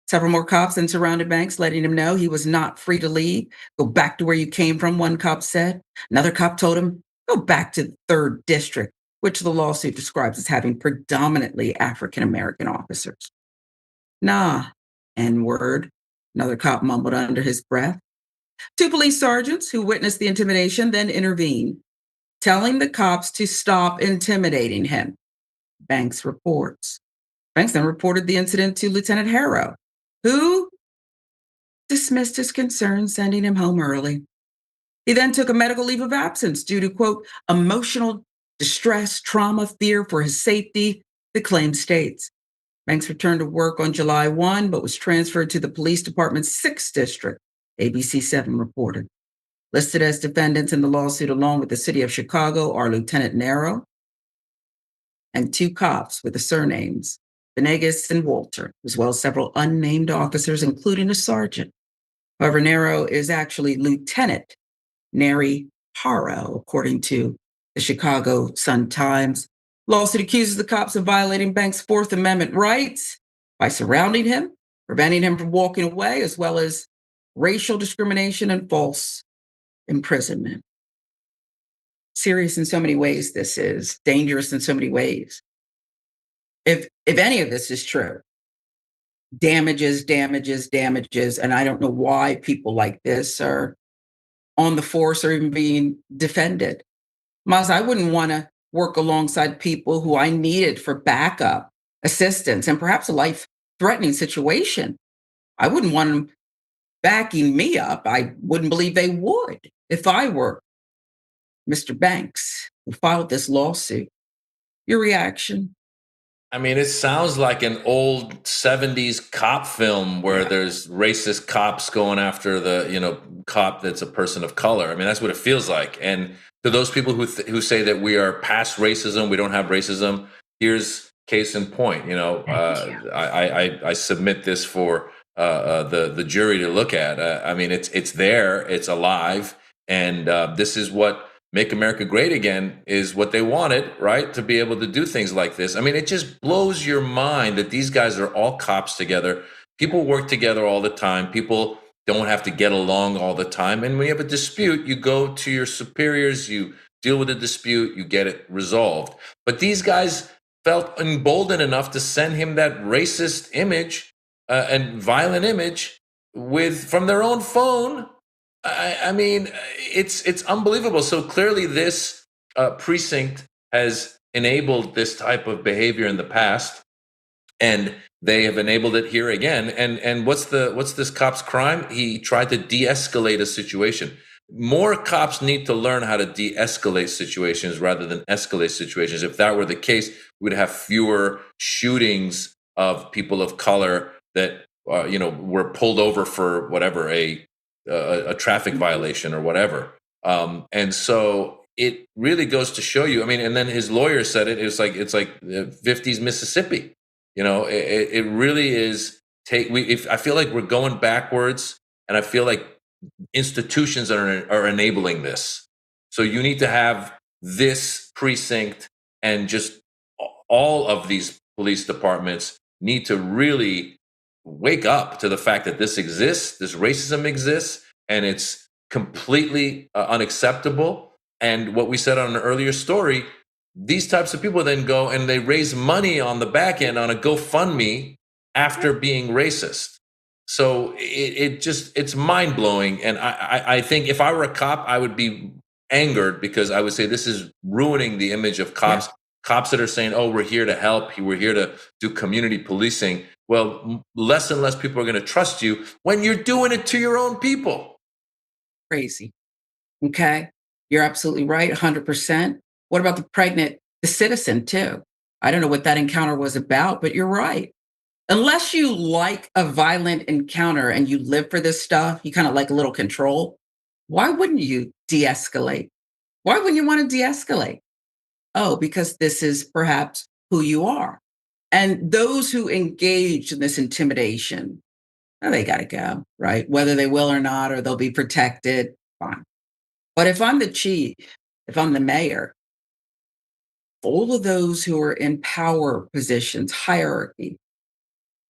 Several more cops then surrounded Banks, letting him know he was not free to leave. Go back to where you came from, one cop said. Another cop told him, go back to the 3rd District, which the lawsuit describes as having predominantly African-American officers. Nah, N-word, another cop mumbled under his breath. 2 police sergeants who witnessed the intimidation then intervened, telling the cops to stop intimidating him. Banks reports. Banks then reported the incident to Lieutenant Harrow, who dismissed his concerns, sending him home early. He then took a medical leave of absence due to, quote, emotional distress, trauma, fear for his safety, the claim states. Banks returned to work on July 1, but was transferred to the police department's 6th district, ABC 7 reported. Listed as defendants in the lawsuit along with the city of Chicago are Lieutenant Nero and 2 cops with the surnames Venegas and Walter, as well as several unnamed officers, including a sergeant. However, Nero is actually Lieutenant Neri Haro, according to the Chicago Sun-Times. Lawsuit accuses the cops of violating Banks' 4th Amendment rights by surrounding him, preventing him from walking away, as well as racial discrimination and false imprisonment. Serious in so many ways, this is dangerous in so many ways. If any of this is true, damages, and I don't know why people like this are on the force or even being defended. Maz, I wouldn't want to work alongside people who I needed for backup, assistance, and perhaps a life-threatening situation. I wouldn't want them backing me up. I wouldn't believe they would if I were Mr. Banks, who filed this lawsuit. Your reaction? I mean, it sounds like an old 70s cop film where there's racist cops going after the, cop that's a person of color. I mean, that's what it feels like. And to those people who say that we are past racism, we don't have racism, here's case in point. I submit this for the jury to look at. I mean, it's there, it's alive, and this is what Make America Great Again is what they wanted, right? To be able to do things like this. I mean, it just blows your mind that these guys are all cops together. People work together all the time. People don't have to get along all the time. And when you have a dispute, you go to your superiors, you deal with the dispute, you get it resolved. But these guys felt emboldened enough to send him that racist image and violent image from their own phone. I mean, it's unbelievable. So clearly this precinct has enabled this type of behavior in the past, and they have enabled it here again. And what's this cop's crime? He tried to de-escalate a situation. More cops need to learn how to de-escalate situations rather than escalate situations. If that were the case, we would have fewer shootings of people of color that were pulled over for whatever, a traffic violation or whatever. And so it really goes to show you, I mean, and then his lawyer said it's like 50s Mississippi. It really is I feel like we're going backwards, and I feel like institutions are enabling this. So you need to have this precinct, and just all of these police departments need to really wake up to the fact that this exists, this racism exists, and it's completely unacceptable. And what we said on an earlier story, these types of people then go and they raise money on the back end on a GoFundMe after being racist. So it's mind blowing. And I think if I were a cop, I would be angered, because I would say this is ruining the image of cops. Yeah. Cops that are saying, oh, we're here to help, we're here to do community policing. Well, less and less people are going to trust you when you're doing it to your own people. Crazy. Okay. You're absolutely right. 100%. What about the citizen too? I don't know what that encounter was about, but you're right. Unless you like a violent encounter and you live for this stuff, you kind of like a little control. Why wouldn't you de-escalate? Why wouldn't you want to de-escalate? Oh, because this is perhaps who you are. And those who engage in this intimidation, they got to go, right? Whether they will or not, or they'll be protected, fine. But if I'm the chief, if I'm the mayor, all of those who are in power positions, hierarchy,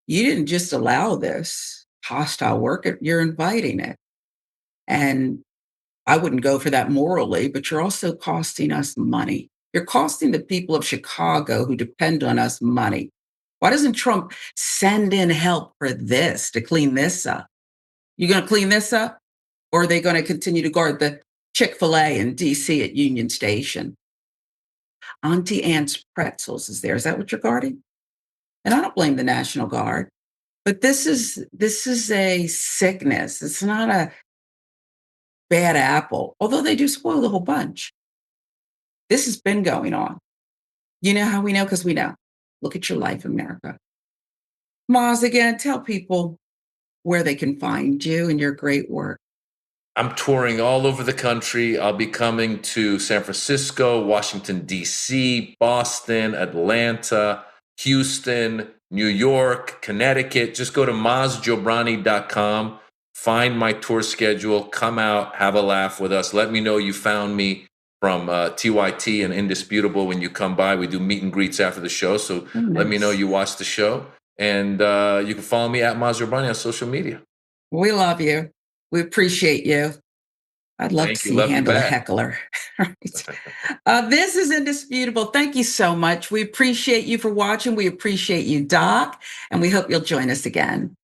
you didn't just allow this hostile work, you're inviting it. And I wouldn't go for that morally, but you're also costing us money. You're costing the people of Chicago who depend on us money. Why doesn't Trump send in help for this, to clean this up? You going to clean this up? Or are they going to continue to guard the Chick-fil-A in DC at Union Station? Auntie Anne's Pretzels is there. Is that what you're guarding? And I don't blame the National Guard, but this is a sickness. It's not a bad apple, although they do spoil the whole bunch. This has been going on. You know how we know? Because we know. Look at your life, America. Maz, again, tell people where they can find you and your great work. I'm touring all over the country. I'll be coming to San Francisco, Washington, D.C., Boston, Atlanta, Houston, New York, Connecticut. Just go to mazjobrani.com, find my tour schedule, come out, have a laugh with us. Let me know you found me from TYT and Indisputable when you come by. We do meet and greets after the show, so let me know you watched the show. And you can follow me at Maz Jobrani on social media. We love you. We appreciate you. I'd love to see you handle a heckler. Right. This is Indisputable. Thank you so much. We appreciate you for watching. We appreciate you, Doc, and we hope you'll join us again.